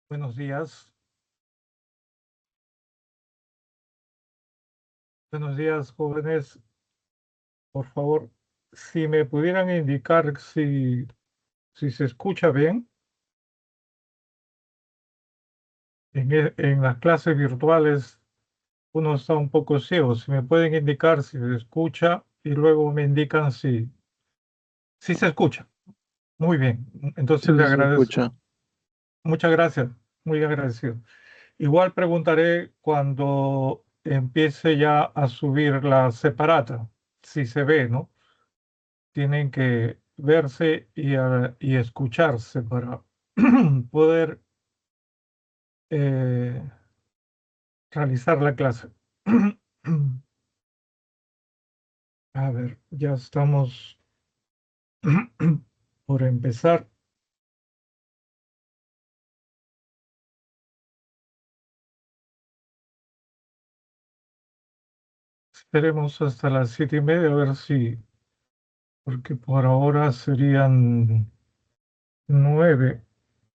Buenos días. Buenos días, jóvenes. Por favor, si me pudieran indicar si se escucha bien en las clases virtuales, uno está un poco ciego. Si me pueden indicar si se escucha y luego me indican si se escucha. Muy bien. Sí, Entonces le sí se agradezco. escucha. Muchas gracias. Muy agradecido. Igual preguntaré cuando empiece ya a subir la separata, si se ve, ¿no? Tienen que verse y escucharse para poder eh, realizar la clase. A ver, ya estamos por empezar. Esperemos hasta las 7:30 a ver porque por ahora serían nueve,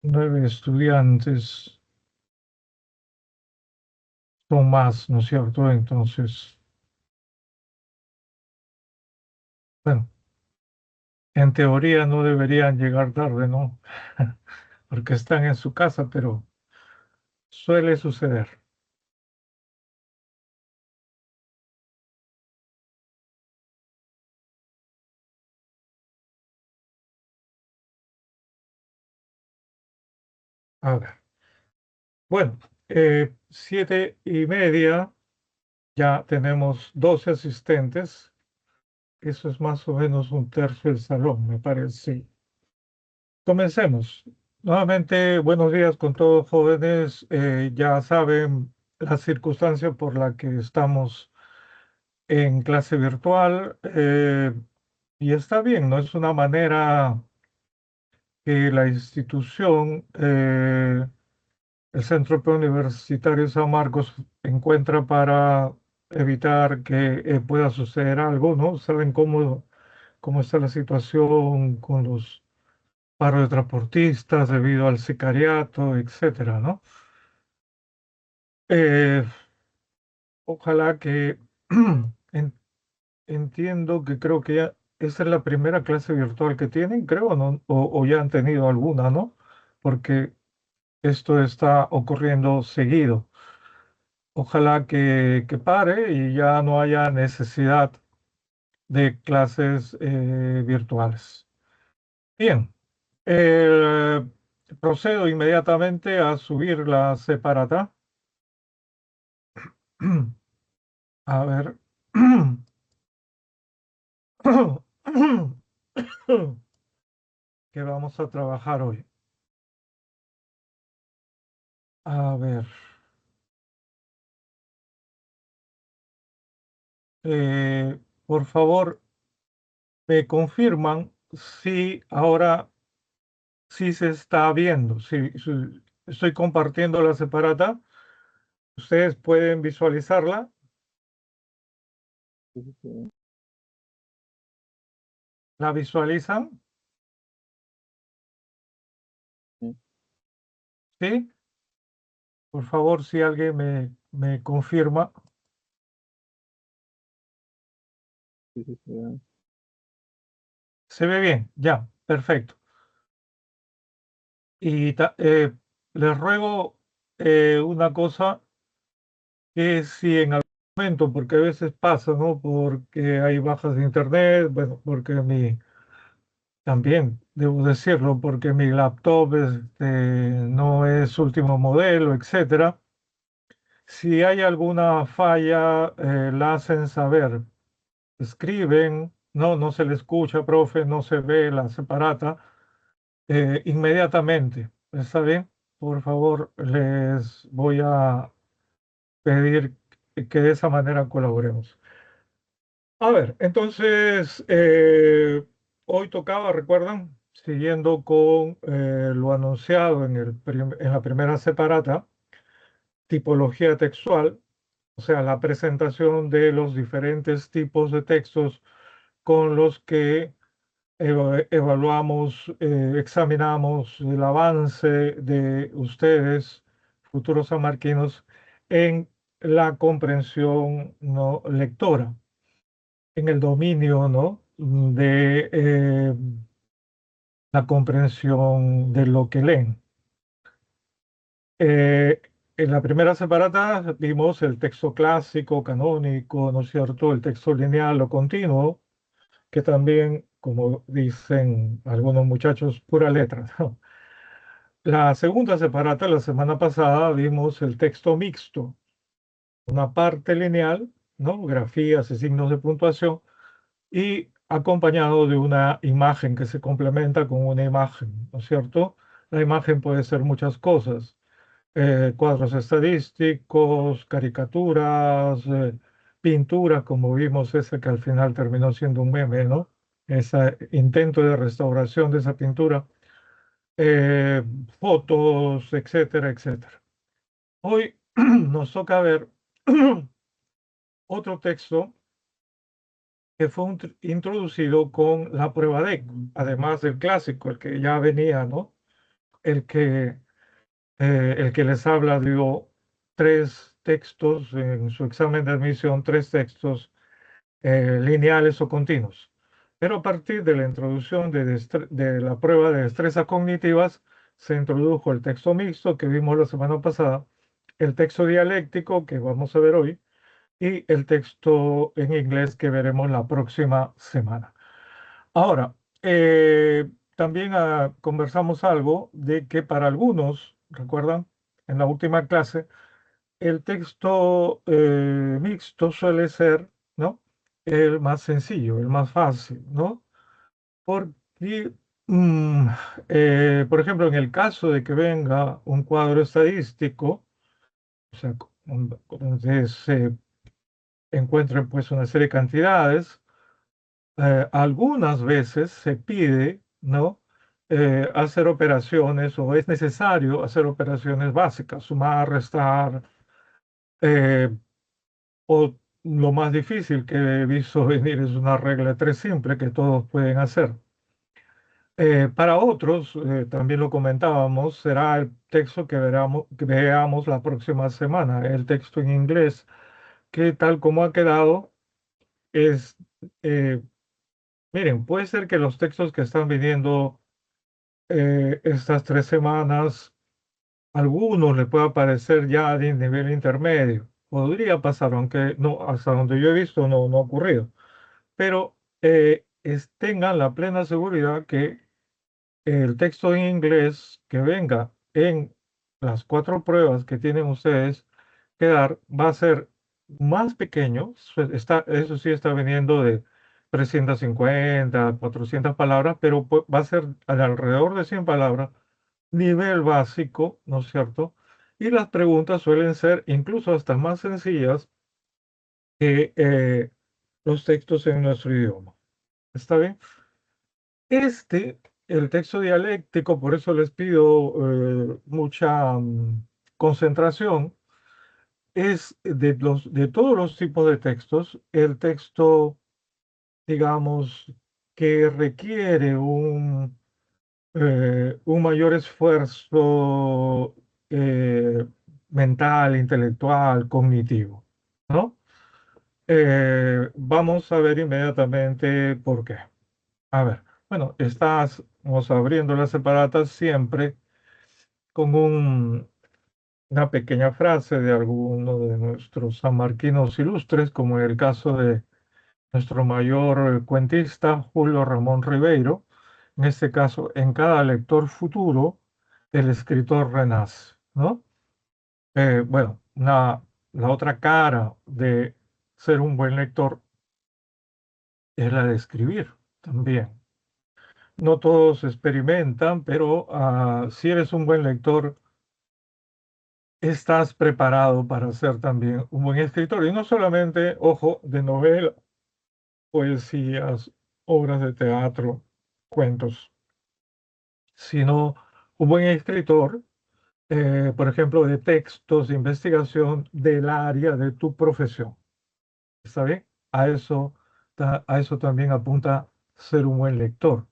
nueve estudiantes, son más, ¿no es cierto? Entonces, bueno, en teoría no deberían llegar tarde, ¿no? Porque están en su casa, pero suele suceder. A ver, bueno, 7:30, ya tenemos 12 asistentes. Eso es más o menos un tercio del salón, me parece. Comencemos. Nuevamente, buenos días con todos jóvenes. Ya saben la circunstancia por la que estamos en clase virtual, y está bien, ¿no? Es una manera que la institución, el Centro Preuniversitario San Marcos, encuentra para evitar que pueda suceder algo, ¿no? Saben cómo está la situación con los paros de transportistas debido al sicariato, etcétera, ¿no? Eh, Ojalá que en- entiendo que creo que ya esa es la primera clase virtual que tienen, creo, ¿no? O ya han tenido alguna, ¿no? Porque esto está ocurriendo seguido. Ojalá que pare y ya no haya necesidad de clases virtuales. Bien, eh, procedo inmediatamente a subir la separata. A ver. ¿Qué vamos a trabajar hoy? A ver. Por favor, me confirman si ahora sí se está viendo. Si estoy compartiendo la separata, ustedes pueden visualizarla. Sí, sí, sí. ¿La visualizan? Sí, ¿Sí? Por favor, si alguien me confirma. sí, sí, sí. Se ve bien, ya, perfecto. Y les ruego una cosa, que si en algún momento, porque a veces pasa, ¿no? Porque hay bajas de internet, bueno, porque también debo decirlo, porque mi laptop no es último modelo, etcétera. Si hay alguna falla, la hacen saber. Escriben, no se le escucha, profe, no se ve la separata, inmediatamente. ¿Está bien? Por favor, les voy a pedir que de esa manera colaboremos. A ver, entonces, hoy tocaba, ¿recuerdan? Siguiendo con lo anunciado en la primera separata, tipología textual, o sea, la presentación de los diferentes tipos de textos con los que evaluamos, examinamos el avance de ustedes, futuros samarquinos, en la comprensión no lectora, en el dominio, ¿no? de la comprensión de lo que leen. Eh, en la primera separata vimos el texto clásico, canónico, ¿no es cierto? El texto lineal o continuo, que también, como dicen algunos muchachos, pura letra, ¿no? La segunda separata, la semana pasada, vimos el texto mixto, una parte lineal, ¿no? Grafías y signos de puntuación, y acompañado de una imagen que se complementa con una imagen, ¿no es cierto? La imagen puede ser muchas cosas, cuadros estadísticos, caricaturas, pinturas, como vimos ese que al final terminó siendo un meme, ¿no? Ese intento de restauración de esa pintura, eh, fotos, etcétera, etcétera. Hoy nos toca ver otro texto que fue introducido con la prueba de, además del clásico, el que ya venía, ¿no? El que, el que les habla dio tres textos en su examen de admisión, tres textos lineales o continuos. Pero a partir de la introducción de la prueba de destrezas cognitivas, se introdujo el texto mixto que vimos la semana pasada, el texto dialéctico que vamos a ver hoy y el texto en inglés que veremos la próxima semana. Ahora, también conversamos algo de que para algunos, ¿recuerdan? En la última clase, el texto mixto suele ser, ¿no? El más sencillo, el más fácil, ¿no? Porque, mm, por ejemplo, en el caso de que venga un cuadro estadístico, o sea, donde se encuentren pues una serie de cantidades, algunas veces se pide, ¿no? Hacer operaciones o es necesario hacer operaciones básicas, sumar, restar, eh, o lo más difícil que he visto venir es una regla de tres simple que todos pueden hacer. Para otros, también lo comentábamos, será el texto que veamos la próxima semana, el texto en inglés, que tal como ha quedado es, eh, miren, puede ser que los textos que están viniendo estas 3 semanas, algunos le pueda parecer ya de nivel intermedio. Podría pasar, aunque no, hasta donde yo he visto no ha ocurrido. Pero tengan la plena seguridad que el texto en inglés que venga en las cuatro pruebas que tienen ustedes que dar va a ser más pequeño. Eso sí está viniendo de 350, 400 palabras, pero va a ser alrededor de 100 palabras, nivel básico, ¿no es cierto? Y las preguntas suelen ser incluso hasta más sencillas que los textos en nuestro idioma. ¿Está bien? Este, el texto dialéctico, por eso les pido mucha concentración, es de todos los tipos de textos, el texto, digamos, que requiere un mayor esfuerzo mental, intelectual, cognitivo, ¿no? Vamos a ver inmediatamente por qué. A ver, bueno, estamos abriendo las separatas siempre con una pequeña frase de alguno de nuestros sanmarquinos ilustres, como en el caso de nuestro mayor cuentista Julio Ramón Ribeiro. En este caso, en cada lector futuro, el escritor renace, ¿no? Bueno, la otra cara de ser un buen lector es la de escribir también. No todos experimentan, pero si eres un buen lector, estás preparado para ser también un buen escritor. Y no solamente, ojo, de novela, poesías, obras de teatro, cuentos, sino un buen escritor, por ejemplo, de textos de investigación del área de tu profesión. ¿Está bien? A eso también apunta ser un buen lector.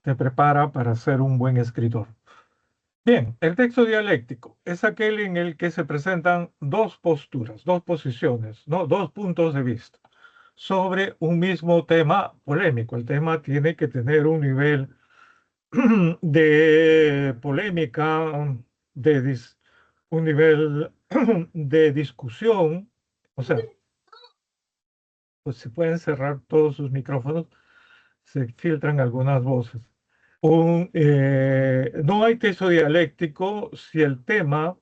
te prepara para ser un buen escritor. Bien, el texto dialéctico es aquel en el que se presentan dos posturas, dos posiciones, ¿no? Dos puntos de vista sobre un mismo tema polémico. El tema tiene que tener un nivel de polémica, un nivel de discusión. O sea, pues se pueden cerrar todos sus micrófonos, se filtran algunas voces. No hay texto dialéctico si el tema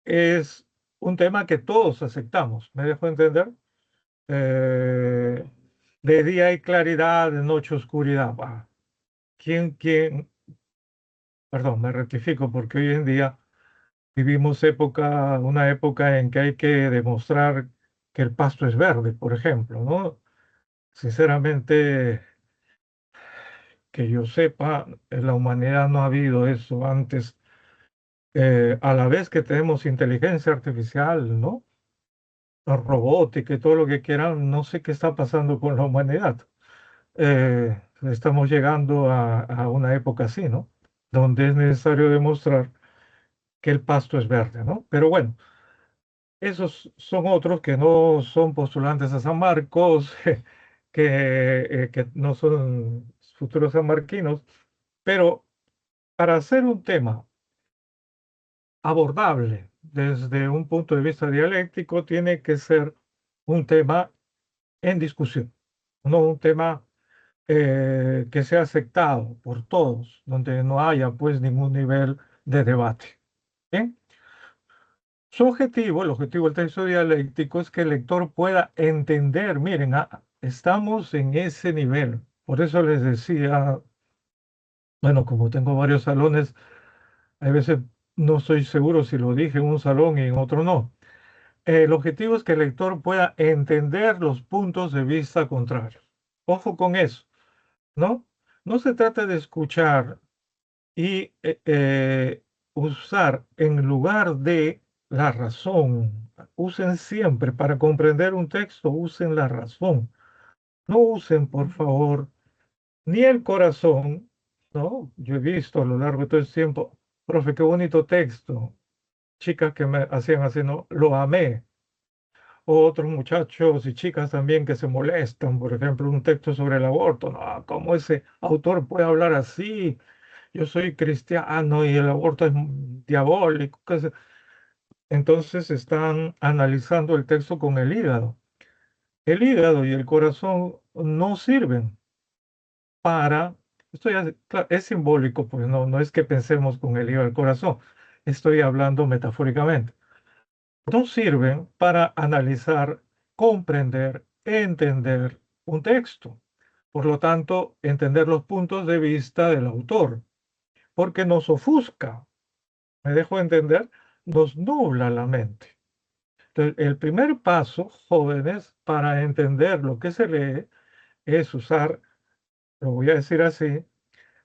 es un tema que todos aceptamos. ¿Me dejo entender? Eh, de día hay claridad, de noche oscuridad. Bah, perdón, me rectifico porque hoy en día vivimos una época en que hay que demostrar que el pasto es verde, por ejemplo, ¿no? Sinceramente, que yo sepa, en la humanidad no ha habido eso antes. A la vez que tenemos inteligencia artificial, ¿no? Robótica y todo lo que quieran, no sé qué está pasando con la humanidad. Estamos llegando a una época así, ¿no? Donde es necesario demostrar que el pasto es verde, ¿no? Pero bueno, esos son otros que no son postulantes a San Marcos, que no son futuros sanmarquinos, pero para hacer un tema abordable desde un punto de vista dialéctico, tiene que ser un tema en discusión, no un tema que sea aceptado por todos, donde no haya pues ningún nivel de debate. ¿Bien? Su objetivo, el objetivo del texto dialéctico es que el lector pueda entender, miren, estamos en ese nivel. Por eso les decía, bueno, como tengo varios salones, a veces no estoy seguro si lo dije en un salón y en otro no. El objetivo es que el lector pueda entender los puntos de vista contrarios. Ojo con eso, ¿no? No se trata de escuchar y usar en lugar de la razón. Usen siempre, para comprender un texto, usen la razón. No usen, por favor, ni el corazón, ¿no? Yo he visto a lo largo de todo el tiempo, profe, qué bonito texto. Chicas que me hacían así, ¿no? Lo amé. Otros muchachos y chicas también que se molestan, por ejemplo, un texto sobre el aborto. No, ¿cómo ese autor puede hablar así? Yo soy cristiano y el aborto es diabólico. Entonces están analizando el texto con el hígado. El hígado y el corazón no sirven para, claro, es simbólico, pues no es que pensemos con el hígado y el corazón, estoy hablando metafóricamente. No sirven para analizar, comprender, entender un texto. Por lo tanto, entender los puntos de vista del autor, porque nos ofusca, me dejo entender, nos nubla la mente. Entonces, el primer paso, jóvenes, para entender lo que se lee es usar, lo voy a decir así,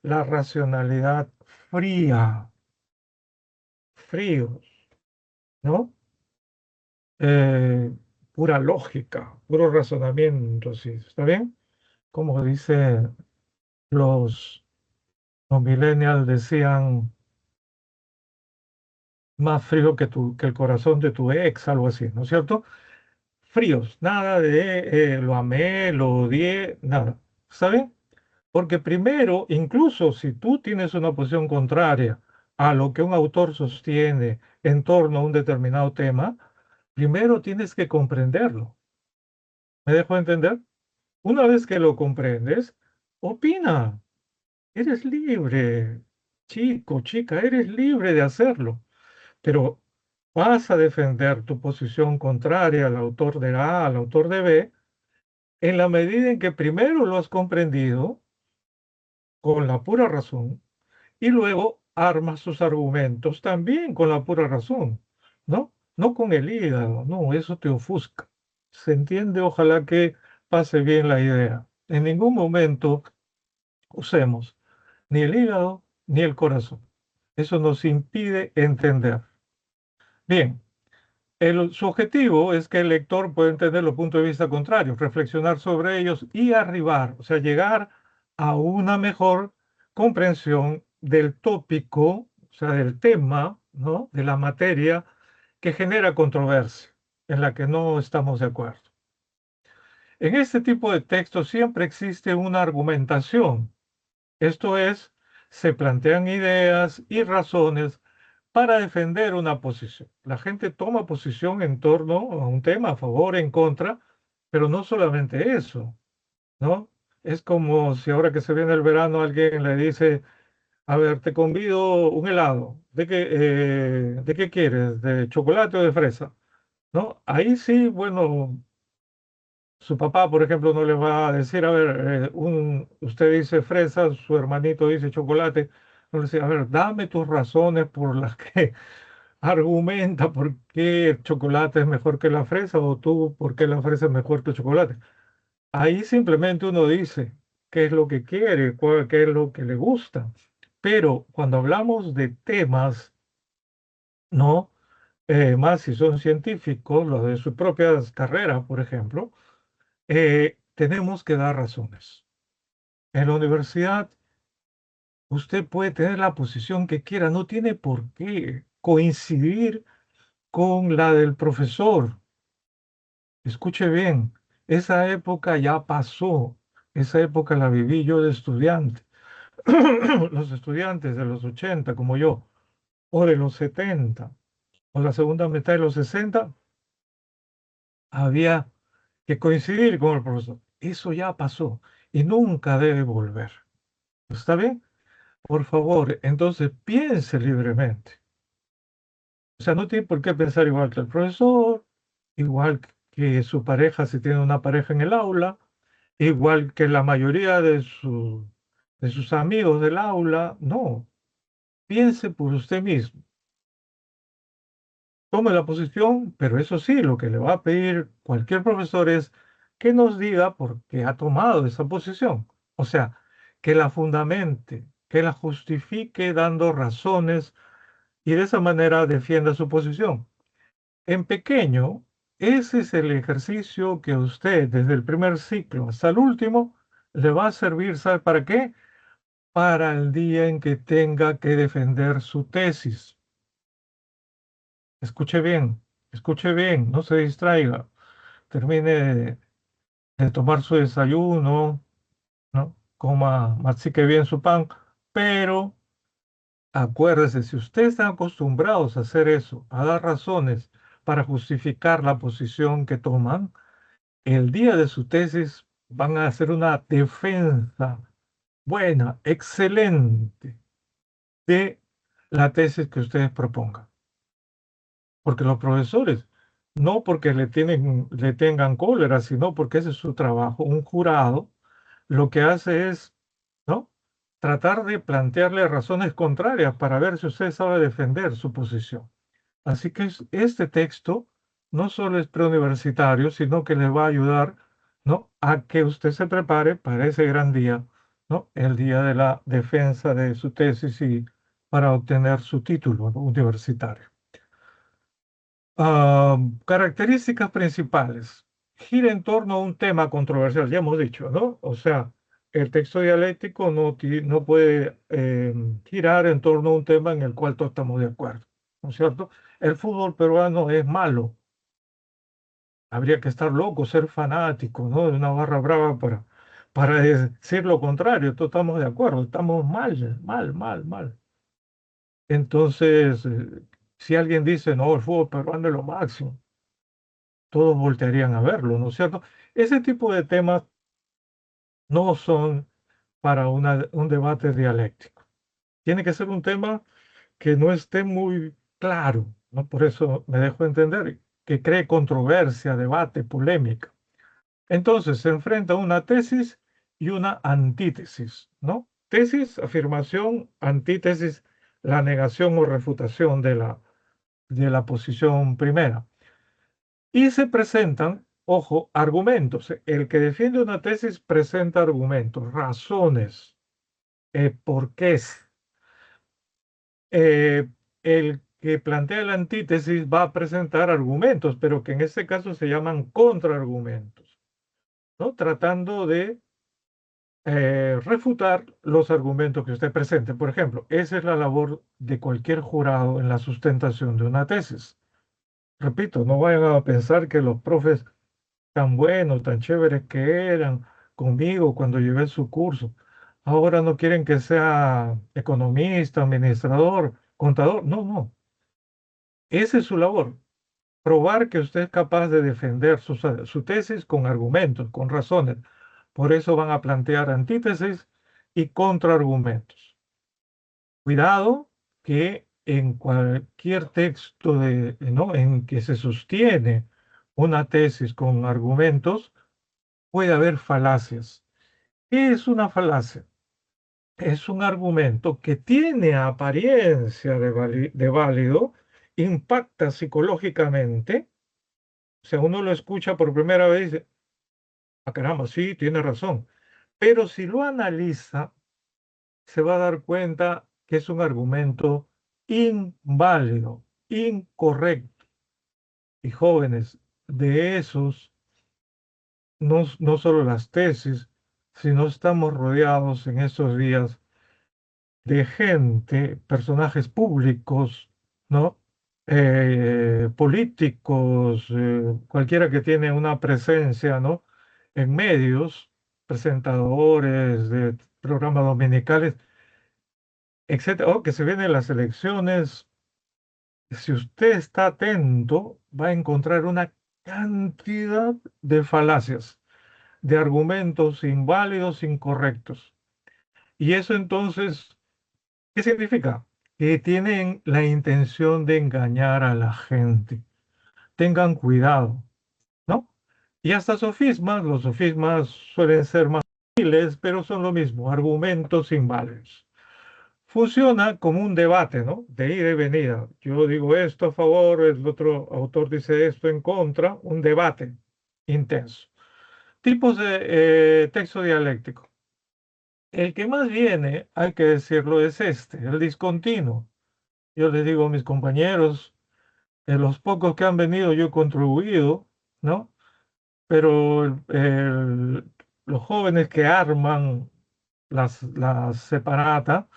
la racionalidad fría, fríos, ¿no? Eh, pura lógica, puro razonamiento, ¿sí? ¿Está bien? Como dice los, los millennials decían, más frío que el corazón de tu ex, algo así, ¿no es cierto? Fríos, nada de lo amé, lo odié, nada. ¿Está bien? Porque primero, incluso si tú tienes una posición contraria a lo que un autor sostiene en torno a un determinado tema, primero tienes que comprenderlo. ¿Me dejo entender? Una vez que lo comprendes, opina. Eres libre, chico, chica, eres libre de hacerlo. Pero vas a defender tu posición contraria al autor de A, al autor de B, en la medida en que primero lo has comprendido con la pura razón y luego armas sus argumentos también con la pura razón, ¿no? No con el hígado, no, eso te ofusca. ¿Se entiende? Ojalá que pase bien la idea. En ningún momento usemos ni el hígado ni el corazón. Eso nos impide entender. Bien, su objetivo es que el lector pueda entender los puntos de vista contrarios, reflexionar sobre ellos y arribar, o sea, llegar a una mejor comprensión del tópico, o sea, del tema, ¿no? De la materia que genera controversia, en la que no estamos de acuerdo. En este tipo de textos siempre existe una argumentación, esto es, se plantean ideas y razones para defender una posición. La gente toma posición en torno a un tema, a favor, en contra, pero no solamente eso, ¿no? Es como si ahora que se viene el verano alguien le dice, a ver, te convido un helado. ¿De qué quieres? ¿De chocolate o de fresa? ¿No? Ahí sí, bueno, su papá, por ejemplo, no le va a decir, a ver, usted dice fresa, su hermanito dice chocolate. No le dice, a ver, dame tus razones por las que argumenta por qué el chocolate es mejor que la fresa o tú por qué la fresa es mejor que el chocolate. Ahí simplemente uno dice qué es lo que quiere, qué es lo que le gusta. Pero cuando hablamos de temas, ¿no? Más si son científicos, los de sus propias carreras, por ejemplo, tenemos que dar razones. En la universidad, usted puede tener la posición que quiera, no tiene por qué coincidir con la del profesor. Escuche bien, esa época ya pasó, esa época la viví yo de estudiante. Los estudiantes de los 80 como yo, o de los 70 o la segunda mitad de los 60 había que coincidir con el profesor. Eso ya pasó y nunca debe volver. ¿Está bien? Por favor, entonces piense libremente. O sea, no tiene por qué pensar igual que el profesor, igual que su pareja si tiene una pareja en el aula, igual que la mayoría de sus amigos del aula. No, piense por usted mismo. Tome la posición, pero eso sí, lo que le va a pedir cualquier profesor es que nos diga por qué ha tomado esa posición. O sea, que la fundamente, que la justifique dando razones y de esa manera defienda su posición. En pequeño, ese es el ejercicio que usted desde el primer ciclo hasta el último le va a servir, ¿sabe para qué? Para el día en que tenga que defender su tesis. Escuche bien, no se distraiga. Termine de tomar su desayuno, ¿no? Coma, mastique bien su pan, pero acuérdese, si ustedes están acostumbrados a hacer eso, a dar razones para justificar la posición que toman, el día de su tesis van a hacer una defensa buena, excelente de la tesis que ustedes propongan. Porque los profesores, no porque le tengan cólera, sino porque ese es su trabajo. Un jurado lo que hace es, ¿no? Tratar de plantearle razones contrarias para ver si usted sabe defender su posición. Así que este texto no solo es preuniversitario, sino que le va a ayudar, ¿no? A que usted se prepare para ese gran día, ¿no? El día de la defensa de su tesis y para obtener su título, ¿no? Universitario. Características principales. Gira en torno a un tema controversial, ya hemos dicho, ¿no? O sea, el texto dialéctico no puede girar en torno a un tema en el cual todos estamos de acuerdo, ¿no es cierto? El fútbol peruano es malo. Habría que estar loco, ser fanático, ¿no? De una barra brava para decir lo contrario. Todos estamos de acuerdo, estamos mal, mal, mal, mal. Entonces, si alguien dice, no, el fútbol peruano es lo máximo, todos voltearían a verlo, ¿no es cierto? Ese tipo de temas no son para un debate dialéctico. Tiene que ser un tema que no esté muy claro, ¿no? Por eso me dejo entender, que cree controversia, debate, polémica. Entonces se enfrenta una tesis y una antítesis, ¿no? Tesis, afirmación, antítesis, la negación o refutación de la posición primera. Y se presentan, ojo, argumentos. El que defiende una tesis presenta argumentos, razones, porqués. Eh, el que plantea la antítesis va a presentar argumentos, pero que en este caso se llaman contraargumentos, ¿no? Tratando de refutar los argumentos que usted presente. Por ejemplo, esa es la labor de cualquier jurado en la sustentación de una tesis. Repito, no vayan a pensar que los profes tan buenos, tan chéveres que eran conmigo cuando llevé su curso, ahora no quieren que sea economista, administrador, contador. No, no. Esa es su labor. Probar que usted es capaz de defender su tesis con argumentos, con razones. Por eso van a plantear antítesis y contraargumentos. Cuidado que en cualquier texto ¿no? en que se sostiene una tesis con argumentos, puede haber falacias. ¿Qué es una falacia? Es un argumento que tiene apariencia de válido, impacta psicológicamente. O sea, uno lo escucha por primera vez y dice, ah, caramba, sí, tiene razón. Pero si lo analiza, se va a dar cuenta que es un argumento inválido, incorrecto. Y jóvenes, de esos, no solo las tesis, sino estamos rodeados en estos días de gente, personajes públicos, ¿no? Políticos, cualquiera que tiene una presencia, ¿no? En medios, presentadores de programas dominicales, etcétera, o que se vienen las elecciones. Si usted está atento, va a encontrar una cantidad de falacias, de argumentos inválidos, incorrectos. Y eso entonces, ¿qué significa? Que tienen la intención de engañar a la gente. Tengan cuidado, ¿no? Y hasta sofismas, los sofismas suelen ser más útiles, pero son lo mismo, argumentos inválidos. Funciona como un debate, ¿no? De ida y venida. Yo digo esto a favor, el otro autor dice esto en contra, un debate intenso. Tipos de texto dialéctico. El que más viene, hay que decirlo, es este, el discontinuo. Yo les digo a mis compañeros, en los pocos que han venido yo he contribuido, ¿no? Pero los jóvenes que arman las separata,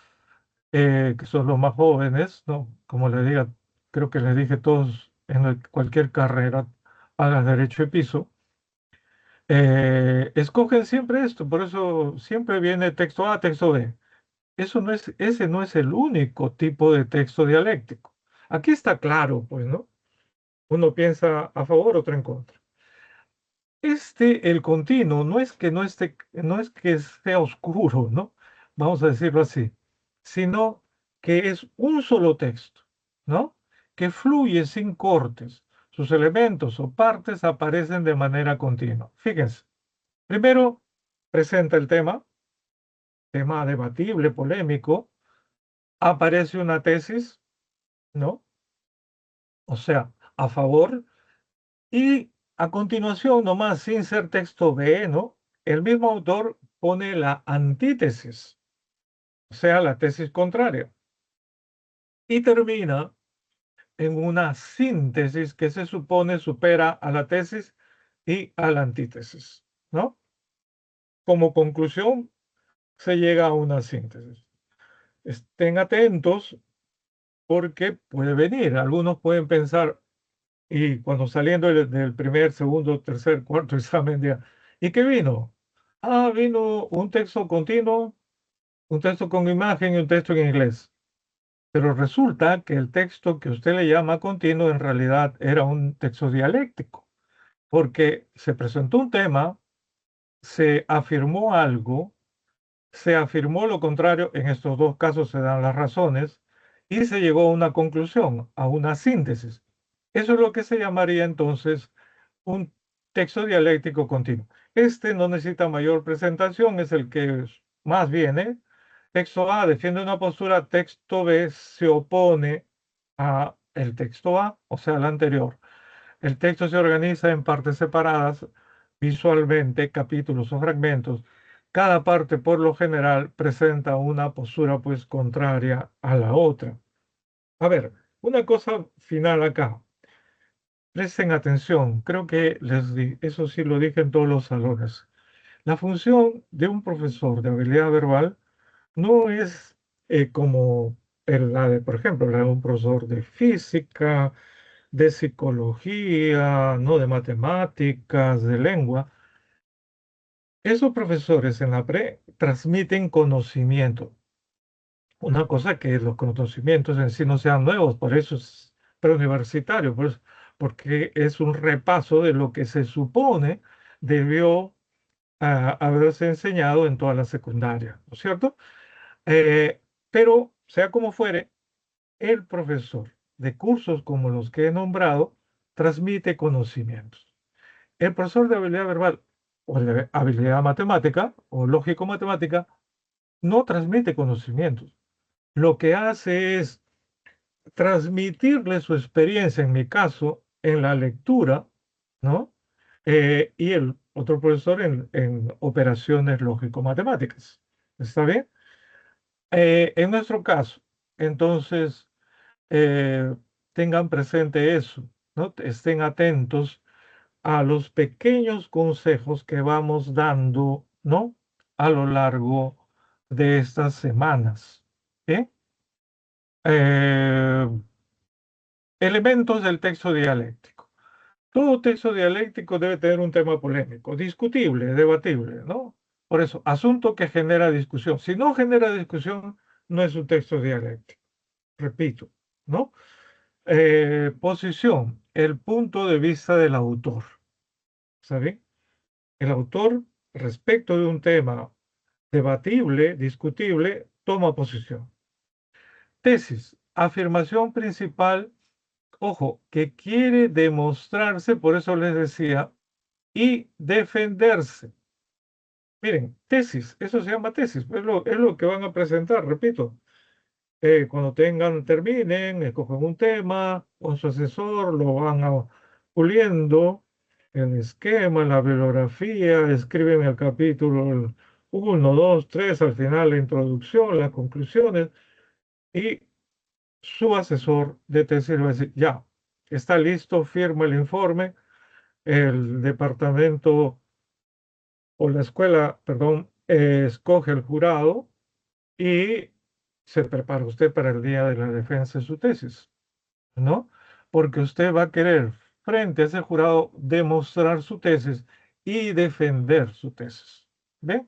que son los más jóvenes, ¿no? Como les diga, creo que les dije todos en cualquier carrera, hagas derecho de piso, escogen siempre esto, por eso siempre viene texto A, texto B. Ese no es el único tipo de texto dialéctico. Aquí está claro, pues, ¿no? Uno piensa a favor, otro en contra. El continuo, no es que sea oscuro, ¿no? Vamos a decirlo así, sino que es un solo texto, ¿no? Que fluye sin cortes. Sus elementos o partes aparecen de manera continua. Fíjense, primero presenta el tema debatible, polémico, aparece una tesis, ¿no? O sea, a favor. Y a continuación, nomás sin ser texto B, ¿no? El mismo autor pone la antítesis, o sea, la tesis contraria, y termina en una síntesis que se supone supera a la tesis y a la antítesis, ¿no? Como conclusión, se llega a una síntesis. Estén atentos porque puede venir. Algunos pueden pensar, y cuando saliendo del primer, segundo, tercer, cuarto examen, ¿y qué vino? Ah, vino un texto continuo, un texto con imagen y un texto en inglés. Pero resulta que el texto que usted le llama continuo en realidad era un texto dialéctico, porque se presentó un tema, se afirmó algo, se afirmó lo contrario, en estos dos casos se dan las razones, y se llegó a una conclusión, a una síntesis. Eso es lo que se llamaría entonces un texto dialéctico continuo. Este no necesita mayor presentación, es el que más viene. Texto A defiende una postura, texto B se opone a el texto A, o sea, el anterior. El texto se organiza en partes separadas visualmente, capítulos o fragmentos. Cada parte, por lo general, presenta una postura pues contraria a la otra. A ver, una cosa final acá. Presten atención, creo que eso sí lo dije en todos los salones. La función de un profesor de habilidad verbal no es como la de, por ejemplo, la de un profesor de física, de psicología, no de matemáticas, de lengua. Esos profesores en la pre transmiten conocimiento. Una cosa que los conocimientos en sí no sean nuevos, por eso es preuniversitario, porque es un repaso de lo que se supone debió haberse enseñado en toda la secundaria, ¿no es cierto? Eh, pero, sea como fuere, el profesor de cursos como los que he nombrado transmite conocimientos. El profesor de habilidad verbal o de habilidad matemática o lógico-matemática no transmite conocimientos. Lo que hace es transmitirle su experiencia, en mi caso, en la lectura, ¿no? Y el otro profesor en operaciones lógico-matemáticas. ¿Está bien? En nuestro caso, entonces, eh, tengan presente eso, ¿no? Estén atentos a los pequeños consejos que vamos dando, ¿no? A lo largo de estas semanas. ¿Sí? Eh, Elementos del texto dialéctico. Todo texto dialéctico debe tener un tema polémico, discutible, debatible, ¿no? Por eso, asunto que genera discusión. Si no genera discusión, no es un texto dialéctico. Repito, ¿no? Posición, el punto de vista del autor. ¿Sabe? El autor, respecto de un tema debatible, discutible, toma posición. Tesis, afirmación principal, ojo, que quiere demostrarse, por eso les decía, y defenderse. Miren, tesis, eso se llama tesis, es lo que van a presentar, repito. Cuando terminen, escogen un tema con su asesor, lo van puliendo, el esquema, la bibliografía, escriben el capítulo 1, 2, 3, al final la introducción, las conclusiones, y su asesor de tesis va a decir, ya, está listo, firma el informe, el departamento o la escuela, perdón, escoge el jurado y se prepara usted para el día de la defensa de su tesis, ¿no? Porque usted va a querer, frente a ese jurado, demostrar su tesis y defender su tesis. ¿Ve?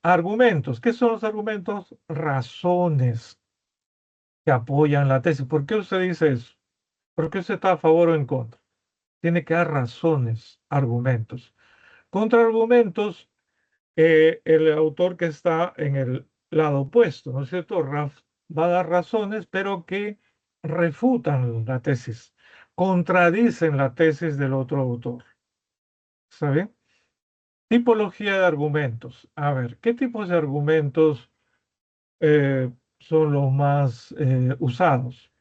Argumentos. ¿Qué son los argumentos? Razones que apoyan la tesis. ¿Por qué usted dice eso? ¿Por qué usted está a favor o en contra? Tiene que dar razones, argumentos. Contraargumentos, el autor que está en el lado opuesto, ¿no es cierto? Va a dar razones, pero que refutan la tesis, contradicen la tesis del otro autor. ¿Está bien? Tipología de argumentos. A ver, ¿qué tipos de argumentos son los más usados?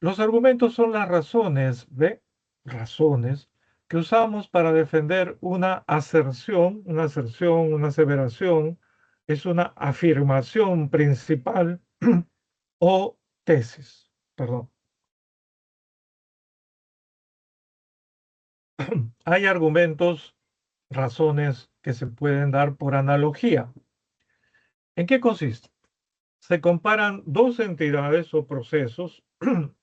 Los argumentos son las razones, ¿ve? Razones que usamos para defender una aserción, una aseveración, es una afirmación principal o tesis, perdón. Hay argumentos, razones que se pueden dar por analogía. ¿En qué consiste? Se comparan dos entidades o procesos,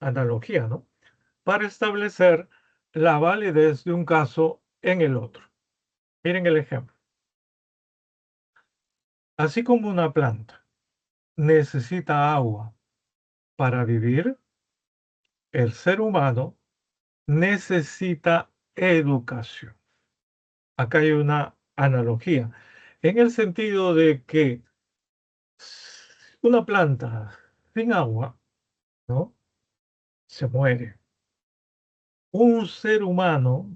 analogía, ¿no? Para establecer la validez de un caso en el otro. Miren el ejemplo. Así como una planta necesita agua para vivir, el ser humano necesita educación. Acá hay una analogía, en el sentido de que una planta sin agua, ¿no? Se muere. Un ser humano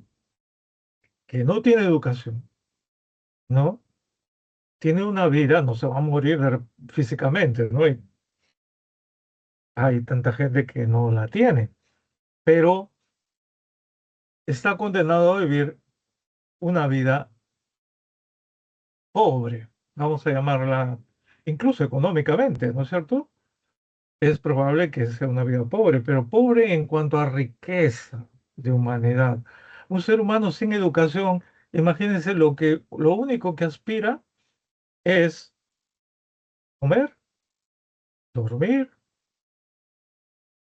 que no tiene educación, ¿no? Tiene una vida, no se va a morir físicamente, ¿no? Y hay tanta gente que no la tiene, pero está condenado a vivir una vida pobre, vamos a llamarla, incluso económicamente, ¿no es cierto? Es probable que sea una vida pobre, pero pobre en cuanto a riqueza de humanidad. Un ser humano sin educación Imagínense lo único que aspira es comer, dormir,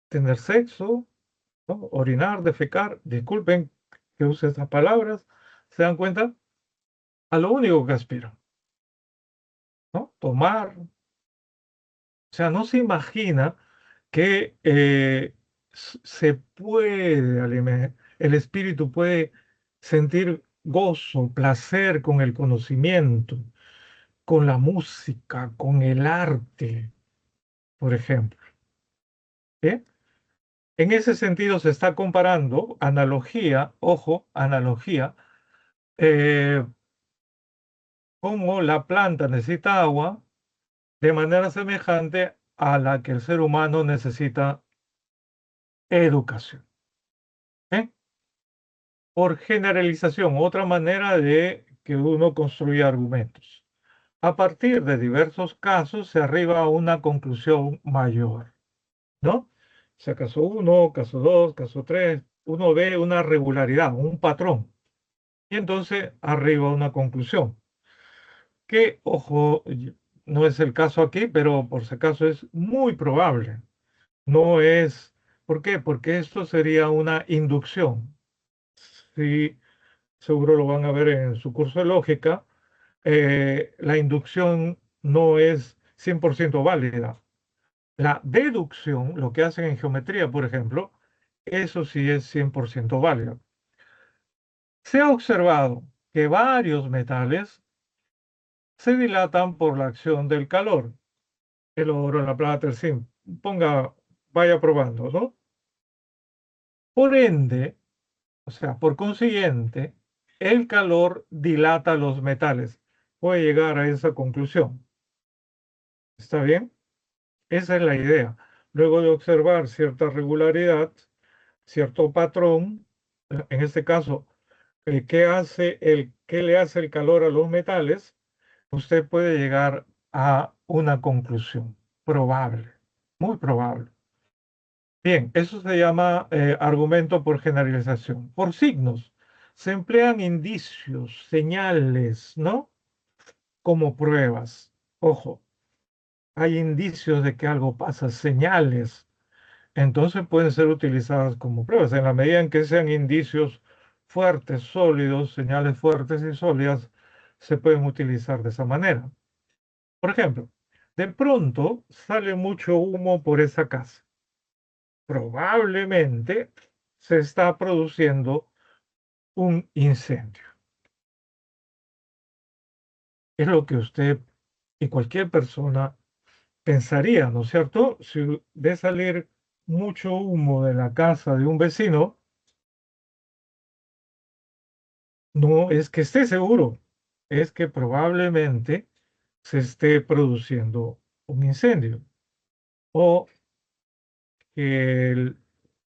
tener sexo, ¿no? Orinar, defecar. Disculpen que use estas palabras. ¿Se dan cuenta? A lo único que aspira, ¿no? Tomar. O sea, no se imagina que se puede alimentar, el espíritu puede sentir gozo, placer con el conocimiento, con la música, con el arte, por ejemplo. ¿Bien? En ese sentido se está comparando, analogía, ojo, analogía, eh, cómo la planta necesita agua de manera semejante a la que el ser humano necesita educación. ¿Eh? Por generalización, otra manera de que uno construye argumentos. A partir de diversos casos se arriba a una conclusión mayor, ¿no? O sea, caso uno, caso 2, caso 3, uno ve una regularidad, un patrón, y entonces arriba a una conclusión, que, ojo, no es el caso aquí, pero por si acaso es muy probable. No es, ¿por qué? Porque esto sería una inducción. Si seguro lo van a ver en su curso de lógica, la inducción no es 100% válida. La deducción, lo que hacen en geometría, por ejemplo, eso sí es 100% válido. Se ha observado que varios metales se dilatan por la acción del calor. El oro, la plata, el zinc. Vaya probando, ¿no? Por ende, o sea, por consiguiente, el calor dilata los metales. Puede llegar a esa conclusión. ¿Está bien? Esa es la idea. Luego de observar cierta regularidad, cierto patrón, en este caso, qué le hace el calor a los metales, usted puede llegar a una conclusión probable, muy probable. Bien, eso se llama argumento por generalización. Por signos, se emplean indicios, señales, ¿no? Como pruebas. Ojo, hay indicios de que algo pasa, señales. Entonces pueden ser utilizadas como pruebas. En la medida en que sean indicios fuertes, sólidos, señales fuertes y sólidas, se pueden utilizar de esa manera. Por ejemplo, de pronto sale mucho humo por esa casa. Probablemente se está produciendo un incendio. Es lo que usted y cualquier persona pensaría, ¿no es cierto? Si ve salir mucho humo de la casa de un vecino, no es que esté seguro, es que probablemente se esté produciendo un incendio o que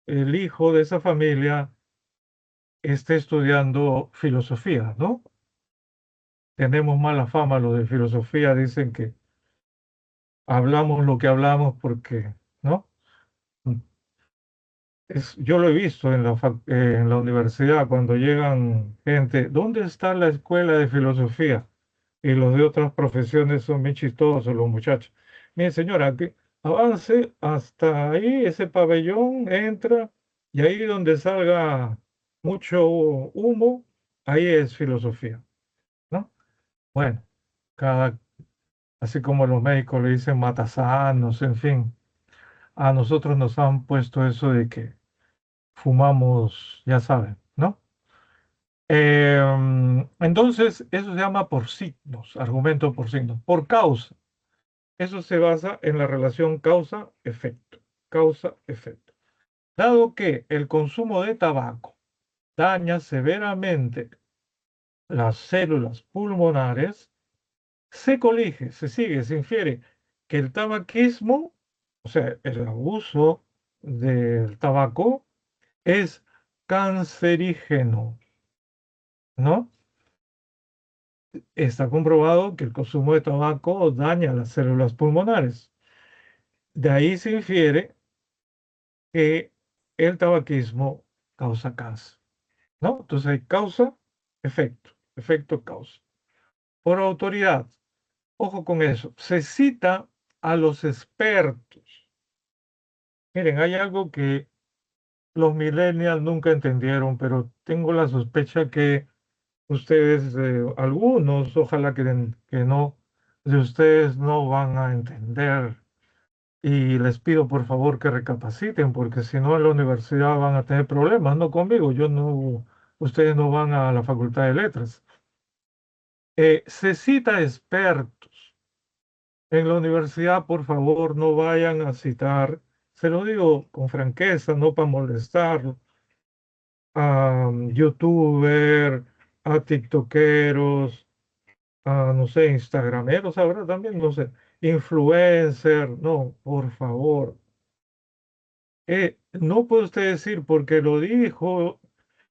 el hijo de esa familia esté estudiando filosofía, ¿no? Tenemos mala fama los de filosofía, dicen que hablamos lo que hablamos porque, ¿no? Yo lo he visto en la universidad cuando llegan gente, ¿dónde está la escuela de filosofía? Y los de otras profesiones son bien chistosos los muchachos. Mire, señora, que avance hasta ahí, ese pabellón, entra, y ahí donde salga mucho humo, ahí es filosofía, ¿no? Bueno, cada, así como los médicos le dicen matasanos, en fin, a nosotros nos han puesto eso de que fumamos, ya saben, ¿no? Entonces, eso se llama por signos, argumento por signos, por causa. Eso se basa en la relación causa-efecto. Causa-efecto. Dado que el consumo de tabaco daña severamente las células pulmonares, se colige, se sigue, se infiere que el tabaquismo, o sea, el abuso del tabaco, es cancerígeno, ¿no? Está comprobado que el consumo de tabaco daña las células pulmonares. De ahí se infiere que el tabaquismo causa cáncer, ¿no? Entonces hay causa, efecto. efecto causa. Por autoridad, ojo con eso, se cita a los expertos. Miren, hay algo que los millennials nunca entendieron, pero tengo la sospecha que ustedes, algunos, ojalá que no, de ustedes no van a entender. Y les pido por favor que recapaciten, porque si no en la universidad van a tener problemas, no conmigo, yo no, ustedes no van a la Facultad de Letras. Se cita expertos. En la universidad, por favor, no vayan a citar, se lo digo con franqueza, no para molestar, a youtuber, a tiktokeros, a, no sé, instagrameros ahora también, no sé, influencer, no, por favor. No puede usted decir porque lo dijo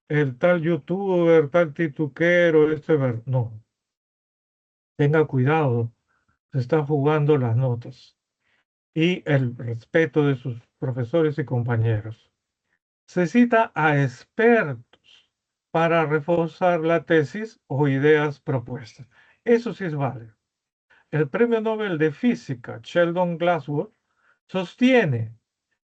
el tal youtuber, tal tituquero, no, tenga cuidado, se está jugando las notas y el respeto de sus profesores y compañeros. Se cita a expertos para reforzar la tesis o ideas propuestas. Eso sí es válido. El premio Nobel de Física, Sheldon Glasgow, sostiene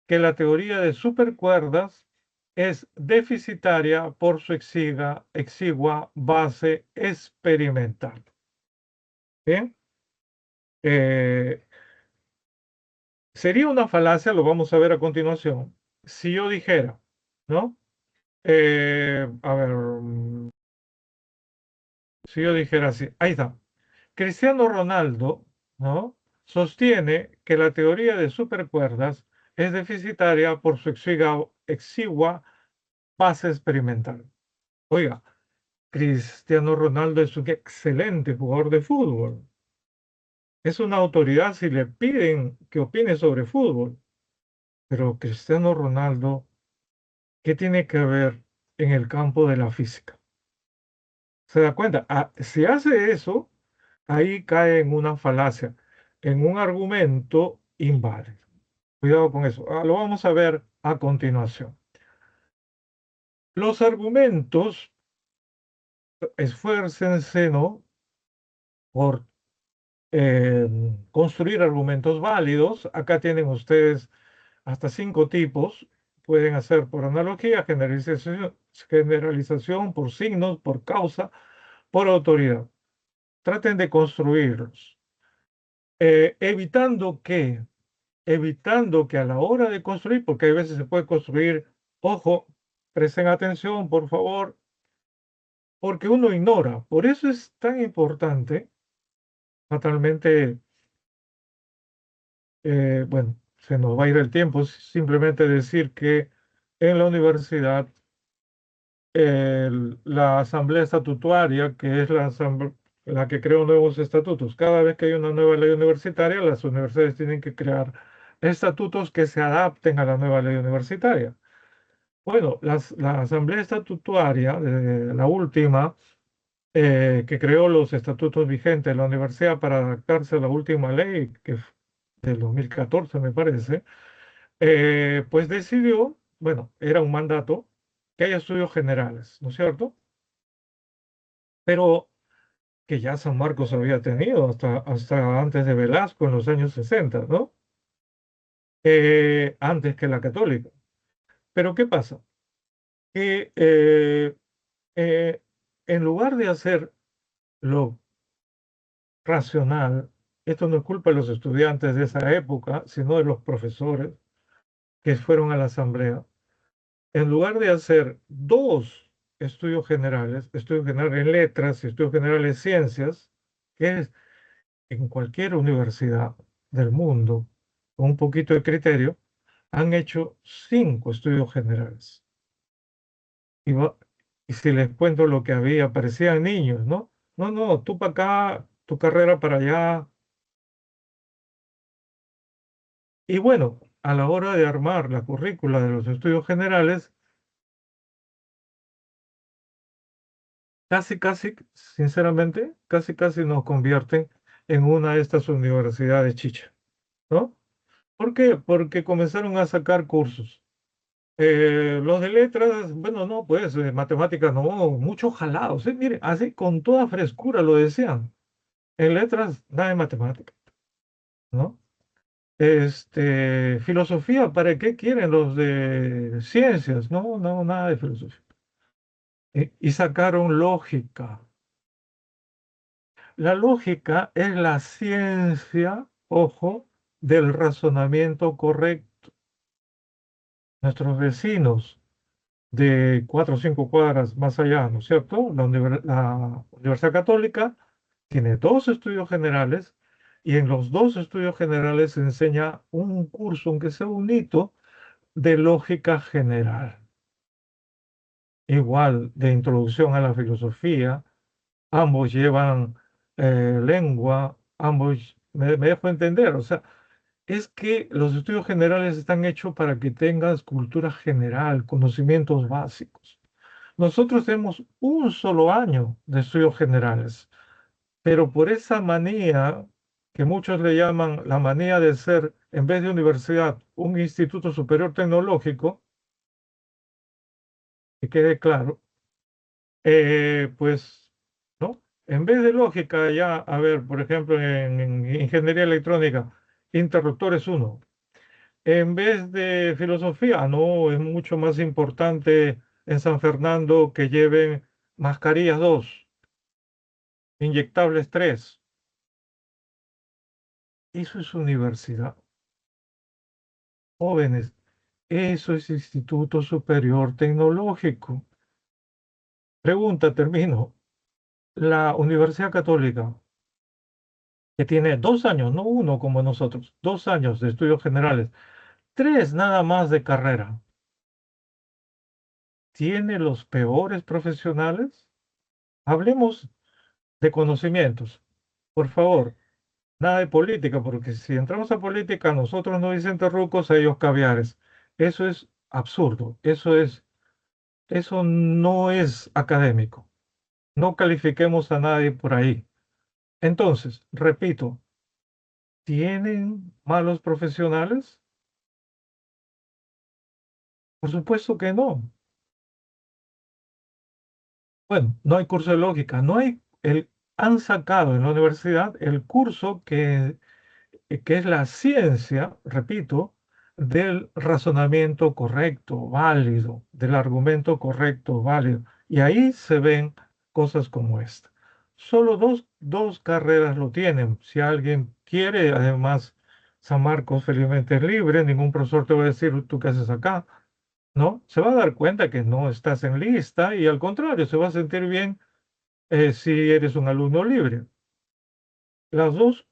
que la teoría de supercuerdas es deficitaria por su exigua base experimental. Bien, Eh, sería una falacia, lo vamos a ver a continuación, si yo dijera, ¿no? A ver, si yo dijera así, ahí está. Cristiano Ronaldo, ¿no? Sostiene que la teoría de supercuerdas es deficitaria por su exigua base experimental. Oiga, Cristiano Ronaldo es un excelente jugador de fútbol. Es una autoridad si le piden que opine sobre fútbol. Pero Cristiano Ronaldo, ¿qué tiene que ver en el campo de la física? ¿Se da cuenta? Si hace eso, ahí cae en una falacia, en un argumento inválido. Cuidado con eso. Lo vamos a ver a continuación. Los argumentos, esfuércense, ¿no? Por eh, construir argumentos válidos. Acá tienen ustedes hasta 5 tipos. Pueden hacer por analogía, generalización, por signos, por causa, por autoridad. Traten de construirlos. Evitando que a la hora de construir, porque hay veces se puede construir, ojo, presten atención, por favor, porque uno ignora. Por eso es tan importante, fatalmente, bueno, se nos va a ir el tiempo, simplemente decir que en la universidad la asamblea estatutaria, que es la que creó nuevos estatutos, cada vez que hay una nueva ley universitaria, las universidades tienen que crear estatutos que se adapten a la nueva ley universitaria. Bueno, la asamblea estatutaria, la última, que creó los estatutos vigentes de la universidad para adaptarse a la última ley, que del 2014 me parece, pues decidió, bueno, era un mandato, que haya estudios generales, ¿no es cierto? Pero que ya San Marcos había tenido hasta antes de Velasco en los años 60, ¿no? Antes que la católica. Pero ¿qué pasa? Que eh, en lugar de hacer lo racional, esto no es culpa de los estudiantes de esa época, sino de los profesores que fueron a la asamblea, en lugar de hacer dos estudios generales en letras y estudios generales en ciencias, que es en cualquier universidad del mundo, con un poquito de criterio, han hecho 5 estudios generales. Y, y si les cuento lo que había, parecían niños, ¿no? No, no, tú para acá, tu carrera para allá. Y bueno, a la hora de armar la currícula de los estudios generales, casi, sinceramente, casi nos convierten en una de estas universidades chicha, ¿no? ¿Por qué? Porque comenzaron a sacar cursos. Los de letras, bueno, no, pues matemáticas no, muchos jalados. Mire, así con toda frescura lo decían. En letras, nada de matemáticas, ¿no? Filosofía, ¿para qué quieren los de ciencias? No, no, nada de filosofía. Y sacaron lógica. La lógica es la ciencia, ojo, del razonamiento correcto. Nuestros vecinos de 4 o 5 cuadras más allá, ¿no es cierto? La Universidad Católica tiene dos estudios generales y en los dos estudios generales se enseña un curso, aunque sea un hito, de lógica general. Igual de introducción a la filosofía, ambos llevan lengua, ambos, me dejo entender, o sea, es que los estudios generales están hechos para que tengas cultura general, conocimientos básicos. Nosotros tenemos un solo año de estudios generales, pero por esa manía que muchos le llaman la manía de ser, en vez de universidad, un instituto superior tecnológico, que quede claro, pues, ¿no? En vez de lógica, ya, a ver, por ejemplo, en ingeniería electrónica, interruptores uno. En vez de filosofía, no, es mucho más importante en San Fernando que lleven mascarillas 2, inyectables 3. Eso es universidad. Jóvenes, eso es Instituto Superior Tecnológico. Pregunta, termino. La Universidad Católica, que tiene 2 años, no uno como nosotros, 2 años de estudios generales, 3 nada más de carrera, ¿tiene los peores profesionales? Hablemos de conocimientos. Por favor, nada de política, porque si entramos a política, a nosotros nos dicen terrucos, a ellos caviares. Eso es absurdo, eso no es académico. No califiquemos a nadie por ahí. Entonces, repito, ¿tienen malos profesionales? Por supuesto que no. Bueno, no hay curso de lógica, no hay han sacado en la universidad el curso que es la ciencia, repito, del razonamiento correcto, válido, del argumento correcto, válido. Y ahí se ven cosas como esta. Solo dos carreras lo tienen. Si alguien quiere, además, San Marcos felizmente es libre, ningún profesor te va a decir, ¿tú qué haces acá? ¿No? Se va a dar cuenta que no estás en lista y al contrario, se va a sentir bien si eres un alumno libre. Las dos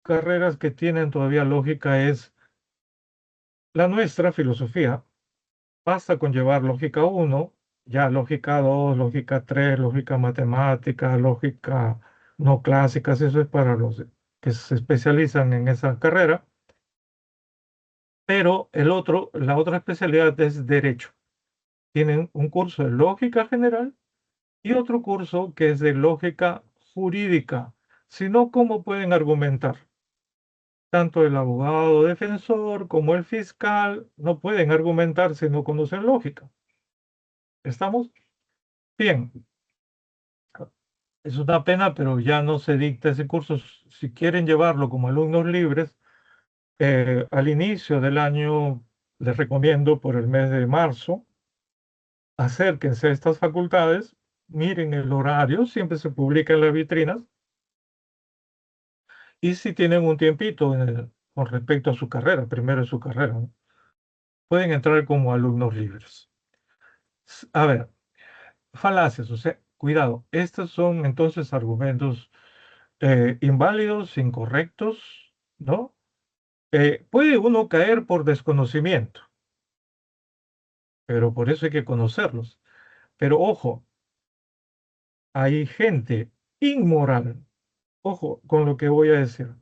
carreras que tienen todavía lógica es la nuestra, filosofía. Basta con llevar lógica uno, ya lógica 2, lógica 3, lógica matemática, lógica no clásicas, eso es para los que se especializan en esa carrera. Pero la otra especialidad es derecho. Tienen un curso de lógica general y otro curso que es de lógica jurídica. Si no, ¿cómo pueden argumentar? Tanto el abogado defensor como el fiscal no pueden argumentar si no conocen lógica. ¿Estamos? Bien, es una pena, pero ya no se dicta ese curso. Si quieren llevarlo como alumnos libres, al inicio del año les recomiendo por el mes de marzo, acérquense a estas facultades, miren el horario, siempre se publica en las vitrinas, y si tienen un tiempito con respecto a su carrera, primero en su carrera, ¿no? Pueden entrar como alumnos libres. A ver, falacias, o sea, cuidado, estos son entonces argumentos inválidos, incorrectos, ¿no? Puede uno caer por desconocimiento, pero por eso hay que conocerlos. Pero ojo, hay gente inmoral, ojo con lo que voy a decir,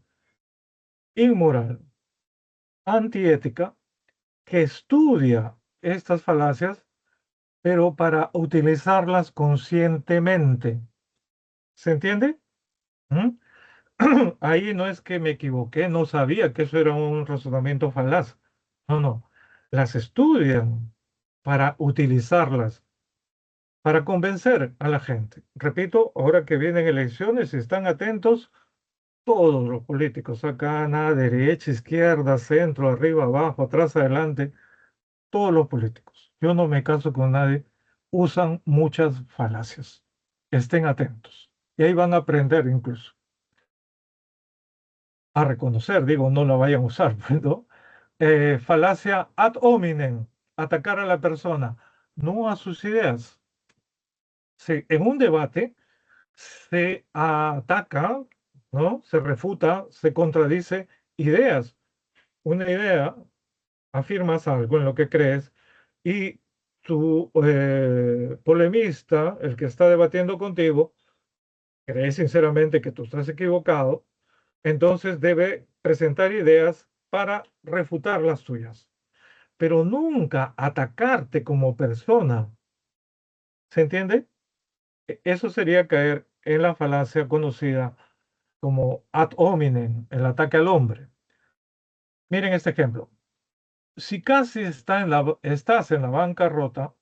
inmoral, antiética, que estudia estas falacias, pero para utilizarlas conscientemente. ¿Se entiende? ¿Mm? Ahí no es que me equivoqué, no sabía que eso era un razonamiento falaz. No, no, las estudian. para utilizarlas, para convencer a la gente. Repito, ahora que vienen elecciones, están atentos todos los políticos, acá, nada, derecha, izquierda, centro, arriba, abajo, atrás, adelante, todos los políticos. Yo no me caso con nadie, usan muchas falacias. Estén atentos. Y ahí van a aprender incluso a reconocer, digo, no la vayan a usar, ¿no? Falacia ad hominem, atacar a la persona, no a sus ideas. En un debate se ataca, ¿no? Se refuta, se contradice ideas. Una idea, afirmas algo en lo que crees y tu polemista, el que está debatiendo contigo, cree sinceramente que tú estás equivocado, entonces debe presentar ideas para refutar las tuyas, pero nunca atacarte como persona. ¿Se entiende? Eso sería caer en la falacia conocida como ad hominem, el ataque al hombre. Miren este ejemplo. Si casi estás en la bancarrota,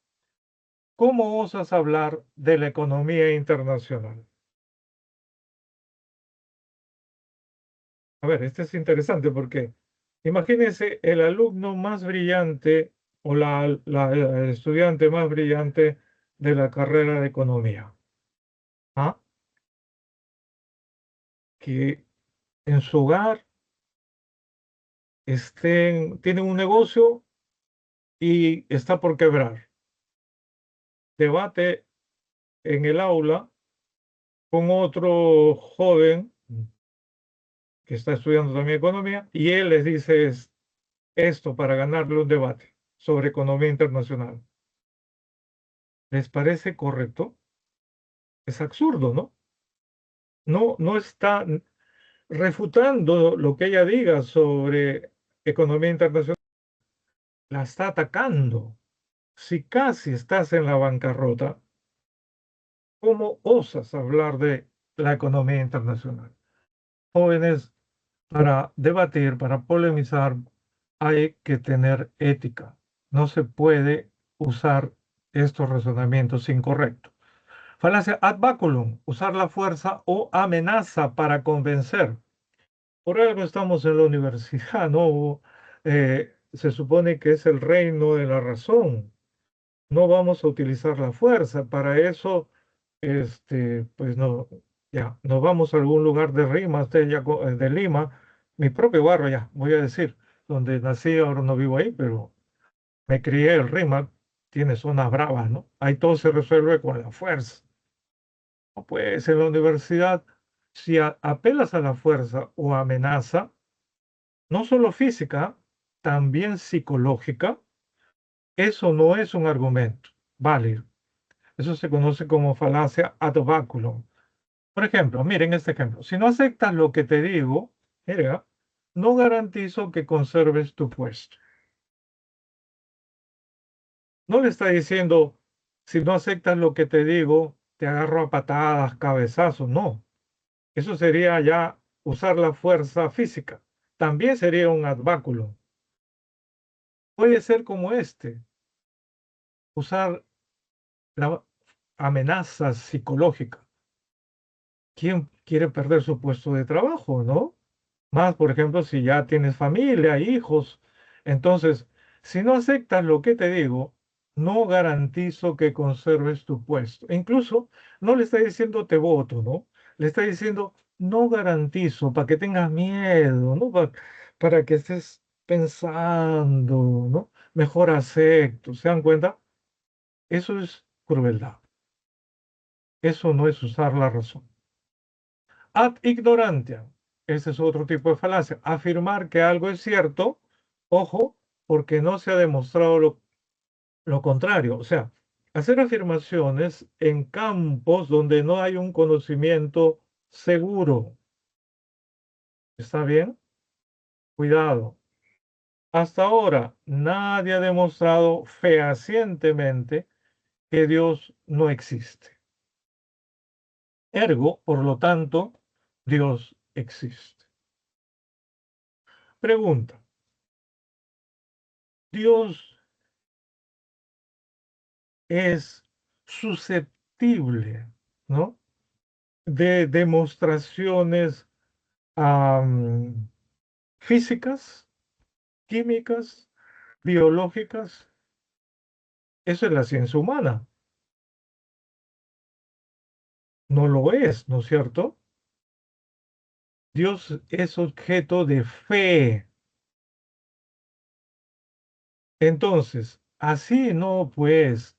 ¿cómo osas hablar de la economía internacional? A ver, este es interesante porque imagínense el alumno más brillante o el estudiante más brillante de la carrera de economía, ¿ah? Que en su hogar tiene un negocio y está por quebrar. Debate en el aula con otro joven que está estudiando también economía y él les dice esto para ganarle un debate sobre economía internacional. ¿Les parece correcto? Es absurdo, ¿no? No está refutando lo que ella diga sobre economía internacional, la está atacando. Si casi estás en la bancarrota, ¿cómo osas hablar de la economía internacional? Jóvenes, para debatir, para polemizar, hay que tener ética. No se puede usar estos razonamientos incorrectos. Falacia ad baculum, usar la fuerza o amenaza para convencer. Por algo estamos en la universidad, ¿no? Se supone que es el reino de la razón. No vamos a utilizar la fuerza. Para eso, pues no, ya, nos vamos a algún lugar de Rimas, de Lima, mi propio barrio, ya, voy a decir, donde nací, ahora no vivo ahí, pero me crié el Rima, tiene zonas bravas, ¿no? Ahí todo se resuelve con la fuerza. No, pues en la universidad, si apelas a la fuerza o amenaza, no solo física, también psicológica, eso no es un argumento válido. Eso se conoce como falacia ad baculum. Por ejemplo, miren este ejemplo. Si no aceptas lo que te digo, mira, no garantizo que conserves tu puesto. No le está diciendo, si no aceptas lo que te digo, te agarro a patadas, cabezazos. No, eso sería ya usar la fuerza física. También sería un ad baculum. Puede ser como usar la amenaza psicológica. ¿Quién quiere perder su puesto de trabajo, no? Más, por ejemplo, si ya tienes familia, hijos. Entonces, si no aceptas lo que te digo, no garantizo que conserves tu puesto. E incluso no le está diciendo te voto, ¿no? Le está diciendo no garantizo para que tengas miedo, ¿no? Para que estés pensando, ¿no? Mejor acepto. ¿Se dan cuenta? Eso es crueldad. Eso no es usar la razón. Ad ignorantia. Ese es otro tipo de falacia. Afirmar que algo es cierto, ojo, porque no se ha demostrado lo contrario. O sea, hacer afirmaciones en campos donde no hay un conocimiento seguro. ¿Está bien? Cuidado. Hasta ahora nadie ha demostrado fehacientemente que Dios no existe. Ergo, por lo tanto, Dios existe. Pregunta. ¿Dios es susceptible, ¿no? De demostraciones am, físicas, químicas, biológicas. Eso es la ciencia humana. No lo es, ¿no es cierto? Dios es objeto de fe. Entonces, así no, pues,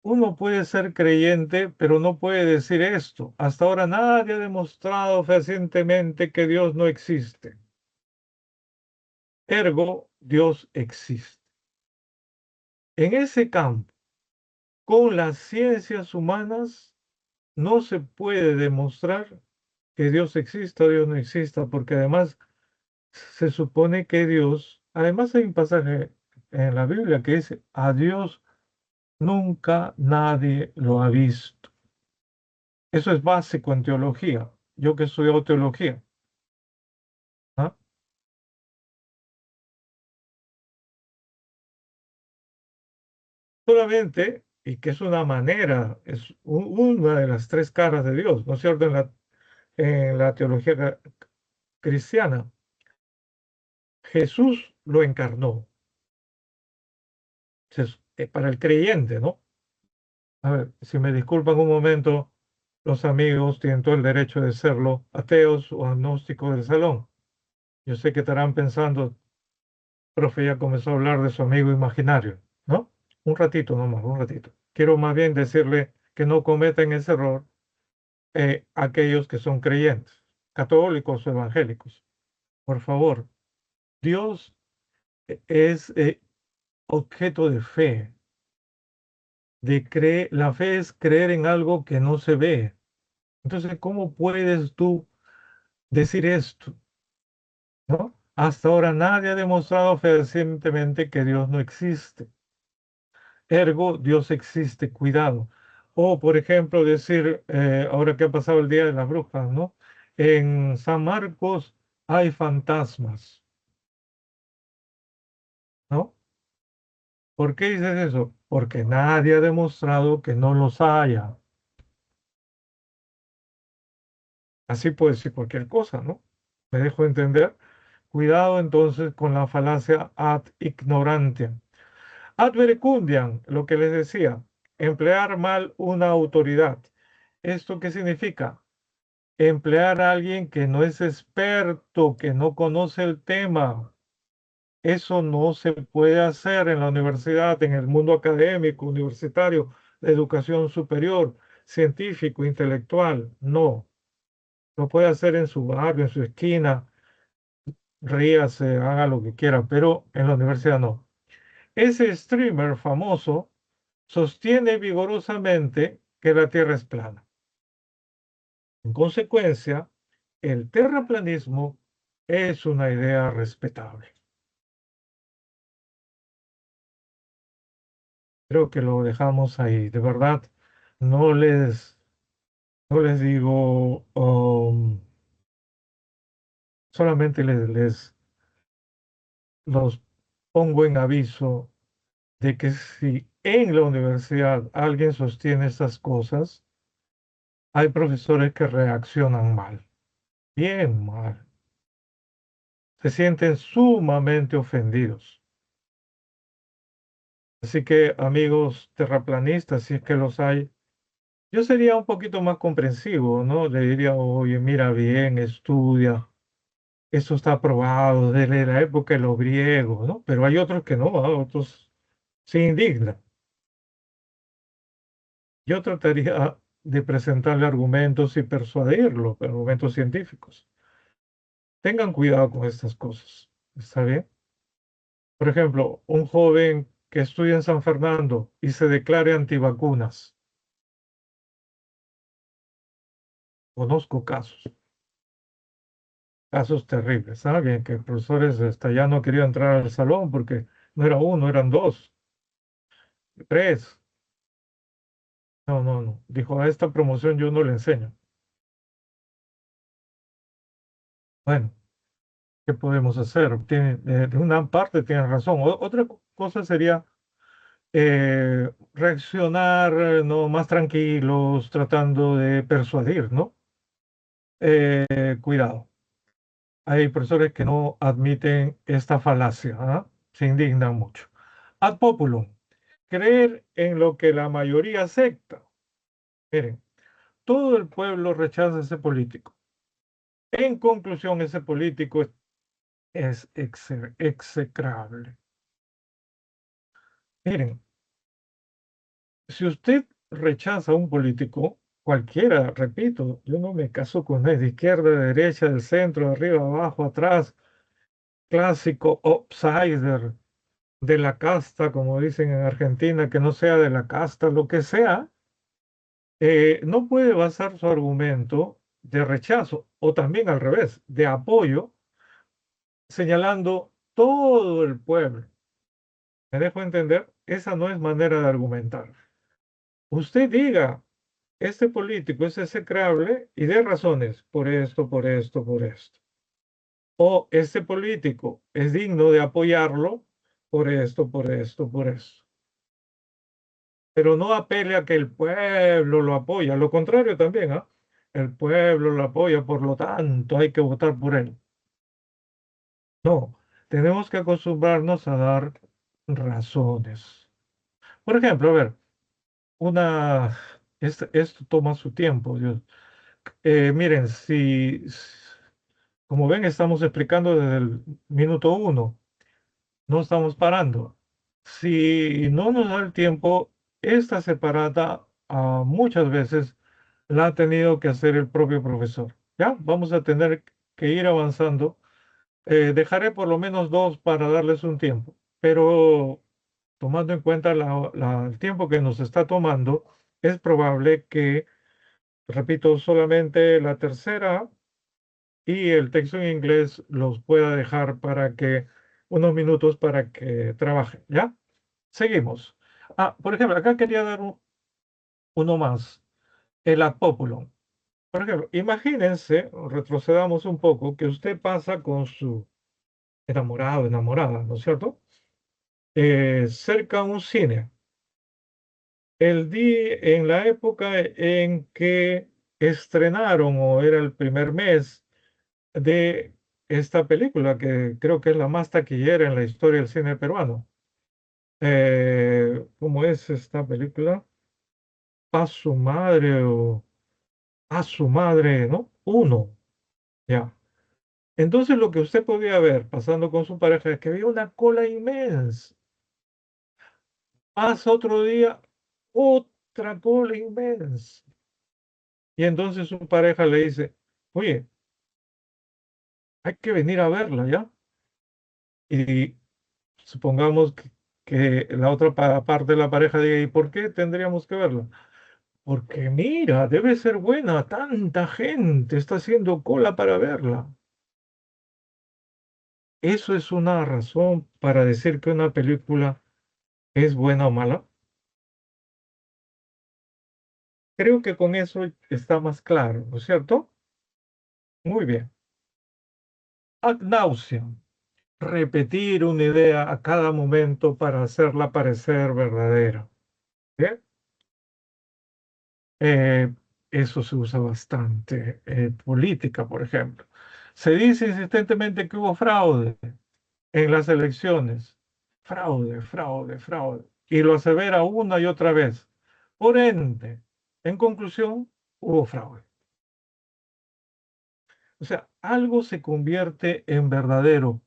uno puede ser creyente, pero no puede decir esto. Hasta ahora nadie ha demostrado fehacientemente que Dios no existe. Ergo, Dios existe. En ese campo, con las ciencias humanas, no se puede demostrar que Dios exista o Dios no exista, porque además se supone que Dios, además hay un pasaje en la Biblia que dice, a Dios nunca nadie lo ha visto. Eso es básico en teología. Yo que he estudiado teología, ¿ah? Solamente, y que es una manera, es una de las tres caras de Dios, ¿no es cierto? En la teología cristiana, Jesús lo encarnó. Para el creyente, ¿no? A ver, si me disculpan un momento, los amigos tienen todo el derecho de serlo, ateos o agnósticos del salón. Yo sé que estarán pensando, profe, ya comenzó a hablar de su amigo imaginario, ¿no? Un ratito nomás, un ratito. Quiero más bien decirle que no cometan ese error aquellos que son creyentes, católicos o evangélicos. Por favor, Dios es objeto de fe, la fe es creer en algo que no se ve. Entonces, ¿cómo puedes tú decir esto? ¿No? Hasta ahora nadie ha demostrado fehacientemente que Dios no existe. Ergo, Dios existe, cuidado. O, por ejemplo, decir, ahora que ha pasado el Día de las Brujas, ¿no? En San Marcos hay fantasmas, ¿no? ¿Por qué dices eso? Porque nadie ha demostrado que no los haya. Así puede decir cualquier cosa, ¿no? ¿Me dejo entender? Cuidado entonces con la falacia ad ignorantia. Ad verecundiam, lo que les decía, emplear mal una autoridad. ¿Esto qué significa? Emplear a alguien que no es experto, que no conoce el tema. Eso no se puede hacer en la universidad, en el mundo académico, universitario, de educación superior, científico, intelectual. No, lo puede hacer en su barrio, en su esquina, ríase, haga lo que quiera, pero en la universidad no. Ese streamer famoso sostiene vigorosamente que la Tierra es plana. En consecuencia, el terraplanismo es una idea respetable. Creo que lo dejamos ahí. De verdad, no les, no les digo, solamente los pongo en aviso de que si en la universidad alguien sostiene estas cosas, hay profesores que reaccionan mal, bien mal. Se sienten sumamente ofendidos. Así que, amigos terraplanistas, si es que los hay, yo sería un poquito más comprensivo, ¿no? Le diría, oye, mira bien, estudia, esto está aprobado desde la época de los griegos, ¿no? Pero hay otros que no, ¿ah? Otros se indignan. Yo trataría de presentarle argumentos y persuadirlo, argumentos científicos. Tengan cuidado con estas cosas, ¿está bien? Por ejemplo, un joven que estudia en San Fernando y se declare antivacunas. Conozco casos terribles, ¿saben? Que profesores hasta ya no querían entrar al salón porque no era uno, eran dos, tres. No, no, no. Dijo, a esta promoción yo no le enseño. Bueno, ¿qué podemos hacer? De una parte tienen razón. Otra cosa sería reaccionar, ¿no? Más tranquilos, tratando de persuadir, ¿no? Cuidado. Hay profesores que no admiten esta falacia, ¿ah? Se indignan mucho. Ad populum, creer en lo que la mayoría acepta. Miren, todo el pueblo rechaza a ese político. En conclusión, ese político es execrable. Miren, si usted rechaza a un político, cualquiera, repito, yo no me caso con él, de izquierda, de derecha, del centro, de arriba, abajo, atrás, clásico, outsider, de la casta, como dicen en Argentina, que no sea de la casta, lo que sea, no puede basar su argumento de rechazo o también al revés, de apoyo, señalando todo el pueblo. ¿Me dejo entender? Esa no es manera de argumentar. Usted diga, este político es execrable y dé razones por esto, por esto, por esto. O este político es digno de apoyarlo por esto, por esto, por esto. Pero no apele a que el pueblo lo apoya. Lo contrario también, ¿ah? El pueblo lo apoya, por lo tanto hay que votar por él. No, tenemos que acostumbrarnos a dar razones. Por ejemplo, a ver, esto toma su tiempo, Dios. Miren, como ven, estamos explicando desde el minuto uno, no estamos parando. Si no nos da el tiempo, esta separata muchas veces la ha tenido que hacer el propio profesor. Ya, vamos a tener que ir avanzando. Dejaré por lo menos dos para darles un tiempo, pero tomando en cuenta el tiempo que nos está tomando, es probable que, repito, solamente la tercera y el texto en inglés los pueda dejar para que unos minutos para que trabajen, ¿ya? Seguimos. Por ejemplo, acá quería dar uno más, el ad populum. Por ejemplo, imagínense, retrocedamos un poco, que usted pasa con su enamorado, enamorada, ¿no es cierto? Cerca a un cine. El día, en la época en que estrenaron, o era el primer mes de esta película, que creo que es la más taquillera en la historia del cine peruano. ¿Cómo es esta película? A su madre o a su madre, ¿no? Uno, ya. Entonces lo que usted podía ver pasando con su pareja es que había una cola inmensa. Pasa otro día, otra cola inmensa. Y entonces su pareja le dice, oye, hay que venir a verla, ¿ya? Y supongamos que la otra parte de la pareja diga, ¿y por qué tendríamos que verla? Porque mira, debe ser buena, tanta gente está haciendo cola para verla. ¿Eso es una razón para decir que una película es buena o mala? Creo que con eso está más claro, ¿no es cierto? Muy bien. Ad nauseam. Repetir una idea a cada momento para hacerla parecer verdadera. Bien. Eh, Eso se usa bastante en política, por ejemplo. Se dice insistentemente que hubo fraude en las elecciones. Fraude, fraude, fraude. Y lo asevera una y otra vez. Por ende, en conclusión, hubo fraude. O sea, algo se convierte en verdadero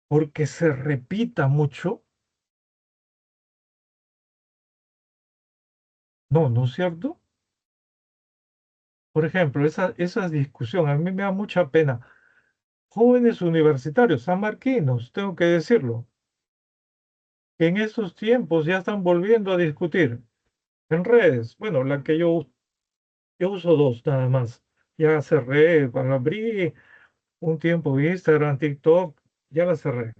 porque se repita mucho. No, ¿no es cierto? Por ejemplo, esa discusión, a mí me da mucha pena. Jóvenes universitarios, sanmarquinos, tengo que decirlo, que en estos tiempos ya están volviendo a discutir en redes. Bueno, yo uso dos nada más. Ya cerré, cuando abrí un tiempo Instagram, TikTok, ya la cerré.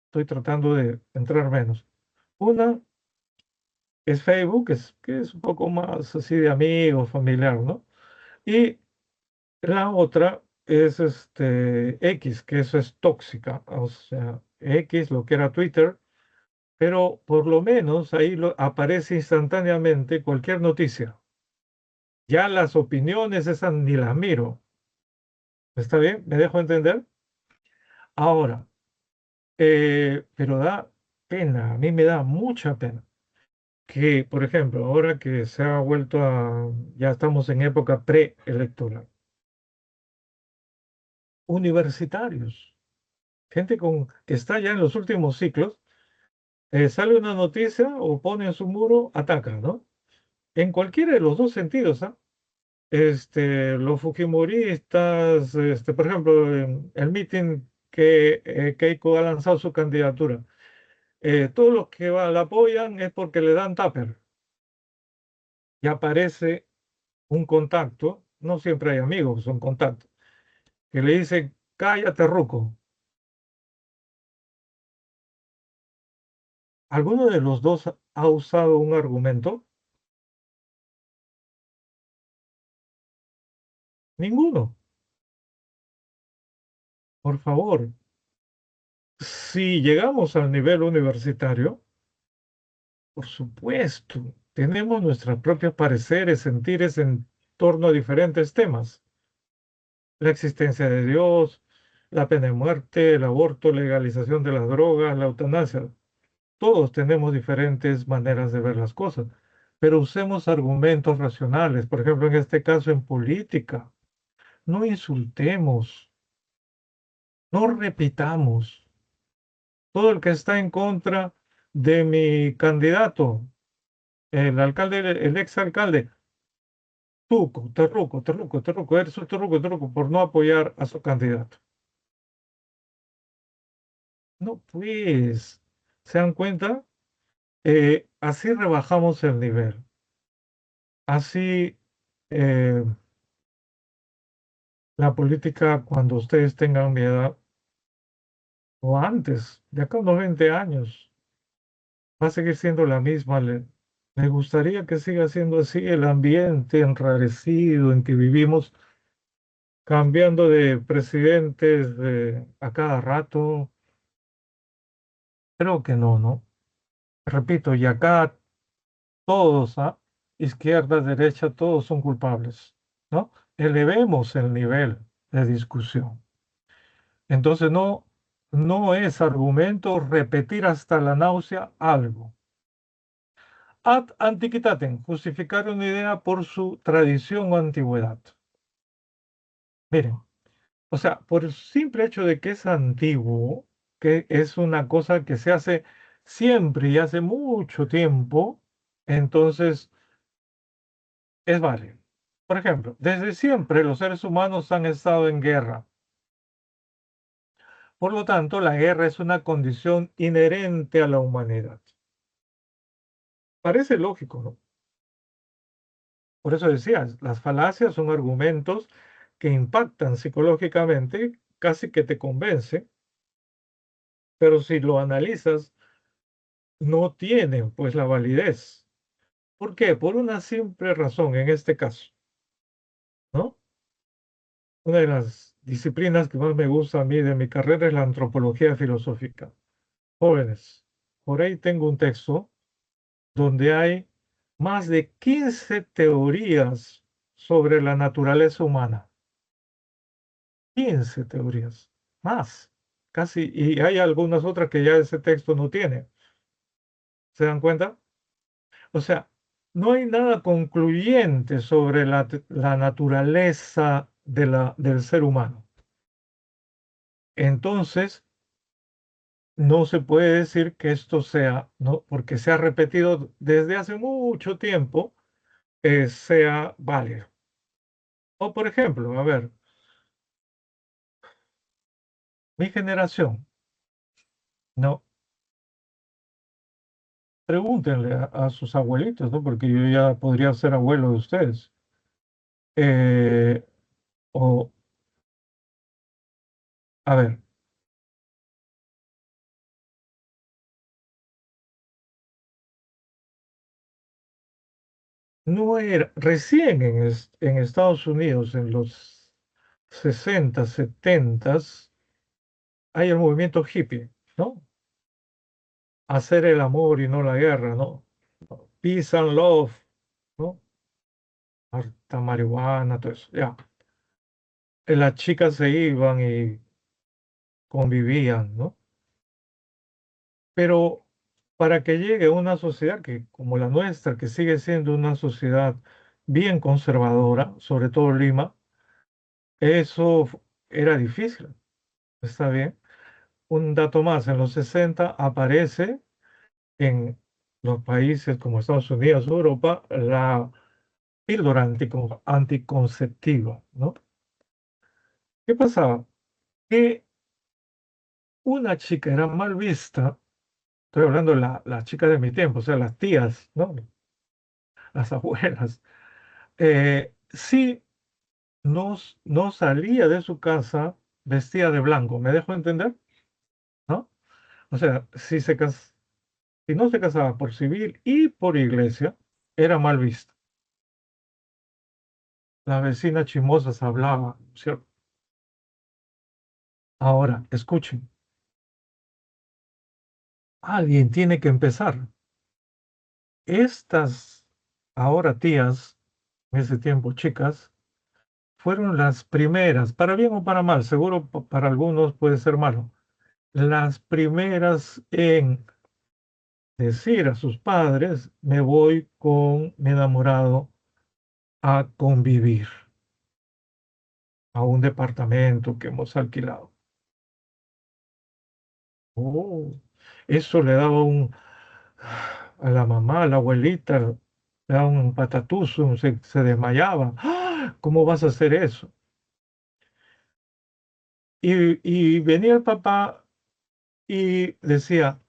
Estoy tratando de entrar menos. Una es Facebook, que es un poco más así de amigos, familiar, ¿no? Y la otra es X, que eso es tóxica. O sea, X, lo que era Twitter, pero por lo menos ahí aparece instantáneamente cualquier noticia. Ya las opiniones esas ni las miro. ¿Está bien? ¿Me dejo entender? Ahora, pero da pena, a mí me da mucha pena que, por ejemplo, ahora que se ha vuelto ya estamos en época preelectoral, universitarios, gente que está ya en los últimos ciclos, sale una noticia o pone en su muro, ataca, ¿no? En cualquiera de los dos sentidos, ¿ah? Los fujimoristas, por ejemplo, en el meeting que Keiko ha lanzado su candidatura, todos los que la apoyan es porque le dan tupper y aparece un contacto, no siempre hay amigos, son contactos, que le dicen, cállate, ruco. ¿Alguno de los dos ha usado un argumento? Ninguno. Por favor, si llegamos al nivel universitario, por supuesto, tenemos nuestros propios pareceres, sentires en torno a diferentes temas. La existencia de Dios, la pena de muerte, el aborto, legalización de las drogas, la eutanasia. Todos tenemos diferentes maneras de ver las cosas, pero usemos argumentos racionales. Por ejemplo, en este caso en política, no insultemos, no repitamos. Todo el que está en contra de mi candidato, el alcalde, el ex alcalde, tuco, terruco, terruco, terruco, eres un terruco, terruco, por no apoyar a su candidato. No, pues, ¿se dan cuenta? Así rebajamos el nivel. Así, eh, la política, cuando ustedes tengan mi edad, o antes, de acá a unos 20 años, va a seguir siendo la misma. Me gustaría que siga siendo así el ambiente enrarecido en que vivimos, cambiando de presidentes a cada rato. Creo que no, ¿no? Repito, y acá todos, ¿ah? Izquierda, derecha, todos son culpables, ¿no? Elevemos el nivel de discusión. Entonces no es argumento repetir hasta la náusea algo. Ad antiquitatem, justificar una idea por su tradición o antigüedad. Miren, o sea, por el simple hecho de que es antiguo, que es una cosa que se hace siempre y hace mucho tiempo, entonces es válido. Por ejemplo, desde siempre los seres humanos han estado en guerra. Por lo tanto, la guerra es una condición inherente a la humanidad. Parece lógico, ¿no? Por eso decías, las falacias son argumentos que impactan psicológicamente, casi que te convence, pero si lo analizas, no tienen pues la validez. ¿Por qué? Por una simple razón en este caso, ¿no? Una de las disciplinas que más me gusta a mí de mi carrera es la antropología filosófica. Jóvenes, por ahí tengo un texto donde hay más de 15 teorías sobre la naturaleza humana. 15 teorías, más, casi, y hay algunas otras que ya ese texto no tiene. ¿Se dan cuenta? O sea, no hay nada concluyente sobre la naturaleza del ser humano. Entonces, no se puede decir que esto sea, ¿no? Porque se ha repetido desde hace mucho tiempo, sea válido. O por ejemplo, a ver, mi generación, no, pregúntenle a sus abuelitos, ¿no? Porque yo ya podría ser abuelo de ustedes. Eh, o, a ver, no era, recién en Estados Unidos, en los 60, 70, hay el movimiento hippie, ¿no? hacer el amor y no la guerra, ¿no? Peace and love, ¿no? Harta marihuana, todo eso, ya. Las chicas se iban y convivían, ¿no? Pero para que llegue una sociedad que, como la nuestra, que sigue siendo una sociedad bien conservadora, sobre todo Lima, eso era difícil, ¿está bien? Un dato más, en los 60 aparece en los países como Estados Unidos o Europa la píldora anticonceptiva, ¿no? ¿Qué pasaba? Que una chica era mal vista, estoy hablando de la chica de mi tiempo, o sea, las tías, ¿no? Las abuelas, si no salía de su casa vestida de blanco, ¿me dejo entender? ¿No? O sea, si no se casaba por civil y por iglesia, era mal vista. Las vecinas chismosas hablaban, ¿cierto? Ahora, escuchen, alguien tiene que empezar. Estas ahora tías, en ese tiempo chicas, fueron las primeras, para bien o para mal, seguro para algunos puede ser malo, las primeras en decir a sus padres, me voy con mi enamorado a convivir a un departamento que hemos alquilado. Oh, eso le daba a la mamá, a la abuelita, le daba un patatuzo, se desmayaba. ¡Ah! ¿Cómo vas a hacer eso? Y venía el papá y decía,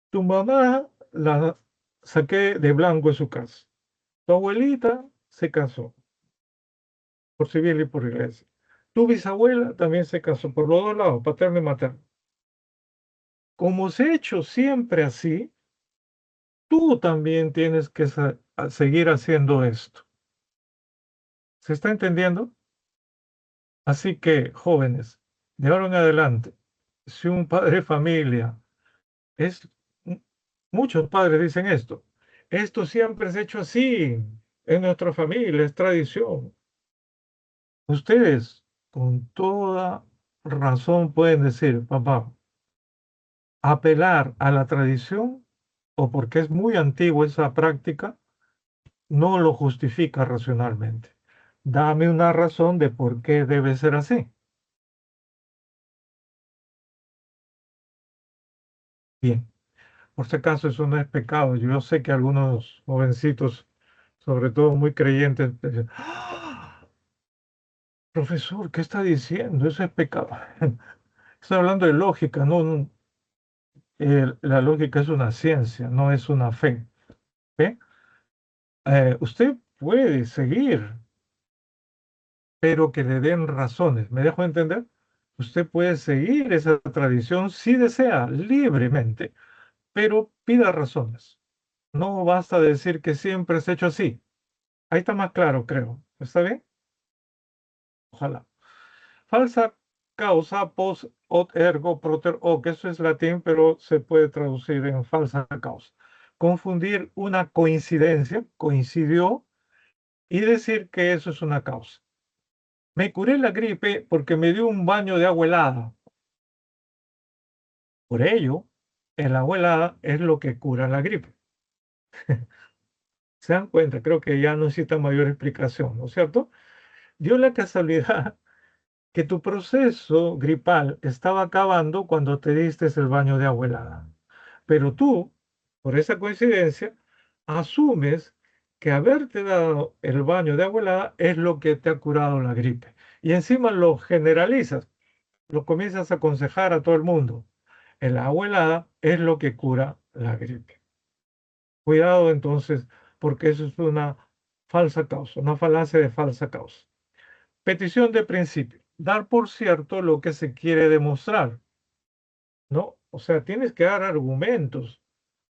tu mamá la saqué de blanco en su casa. Tu abuelita se casó por civil y por iglesia. Tu bisabuela también se casó por los dos lados, paterno y materno. Como se ha hecho siempre así, tú también tienes que seguir haciendo esto. ¿Se está entendiendo? Así que, jóvenes, de ahora en adelante, si un padre de familia es, muchos padres dicen esto siempre se ha hecho así, en nuestra familia, es tradición. Ustedes, con toda razón, pueden decir, papá, apelar a la tradición o porque es muy antigua esa práctica, no lo justifica racionalmente. Dame una razón de por qué debe ser así. Bien, por si acaso eso no es pecado. Yo sé que algunos jovencitos, sobre todo muy creyentes, dicen, "¡Ah! Profesor, ¿qué está diciendo? Eso es pecado". Estoy hablando de lógica, no, la lógica es una ciencia, no es una fe. ¿Ve? Usted puede seguir, pero que le den razones. ¿Me dejo entender? Usted puede seguir esa tradición si desea, libremente, pero pida razones. No basta decir que siempre se ha hecho así. Ahí está más claro, creo. ¿Está bien? Ojalá. Falsa causa post hoc ergo propter hoc. Eso es latín, pero se puede traducir en falsa causa. Confundir una coincidencia, coincidió, y decir que eso es una causa. Me curé la gripe porque me dio un baño de agua helada. Por ello, el agua helada es lo que cura la gripe. ¿Se dan cuenta? Creo que ya no necesita mayor explicación, ¿no es cierto? Dio la casualidad que tu proceso gripal estaba acabando cuando te diste el baño de agua helada. Pero tú, por esa coincidencia, asumes que haberte dado el baño de agua helada es lo que te ha curado la gripe. Y encima lo generalizas, lo comienzas a aconsejar a todo el mundo. El agua helada es lo que cura la gripe. Cuidado entonces, porque eso es una falsa causa, una falacia de falsa causa. Petición de principio. Dar por cierto lo que se quiere demostrar, ¿no? O sea, tienes que dar argumentos.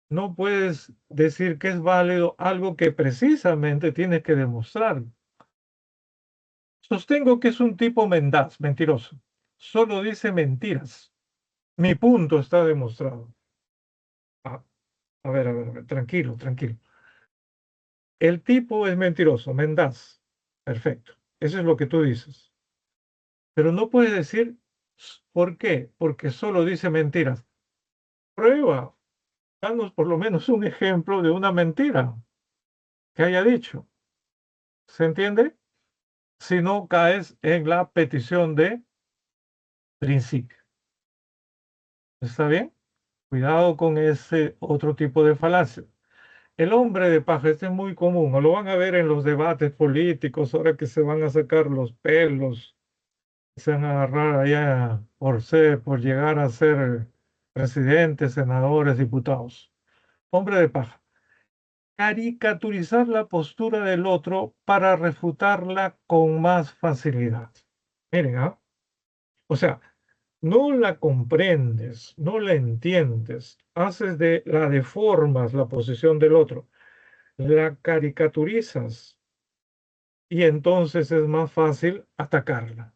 No puedes decir que es válido algo que precisamente tienes que demostrar. Sostengo que es un tipo mendaz, mentiroso. Solo dice mentiras. Mi punto está demostrado. Ah, a ver, tranquilo, tranquilo. El tipo es mentiroso, mendaz. Perfecto. Eso es lo que tú dices. Pero no puedes decir por qué, porque solo dice mentiras. Prueba, danos por lo menos un ejemplo de una mentira que haya dicho. ¿Se entiende? Si no caes en la petición de principio. ¿Está bien? Cuidado con ese otro tipo de falacia. El hombre de paja, este es muy común, o lo van a ver en los debates políticos, ahora que se van a sacar los pelos, se van a agarrar allá por llegar a ser presidentes, senadores, diputados. Hombre de paja. Caricaturizar la postura del otro para refutarla con más facilidad. Miren, ¿ah? O sea, no la comprendes, no la entiendes, la deformas la posición del otro, la caricaturizas y entonces es más fácil atacarla.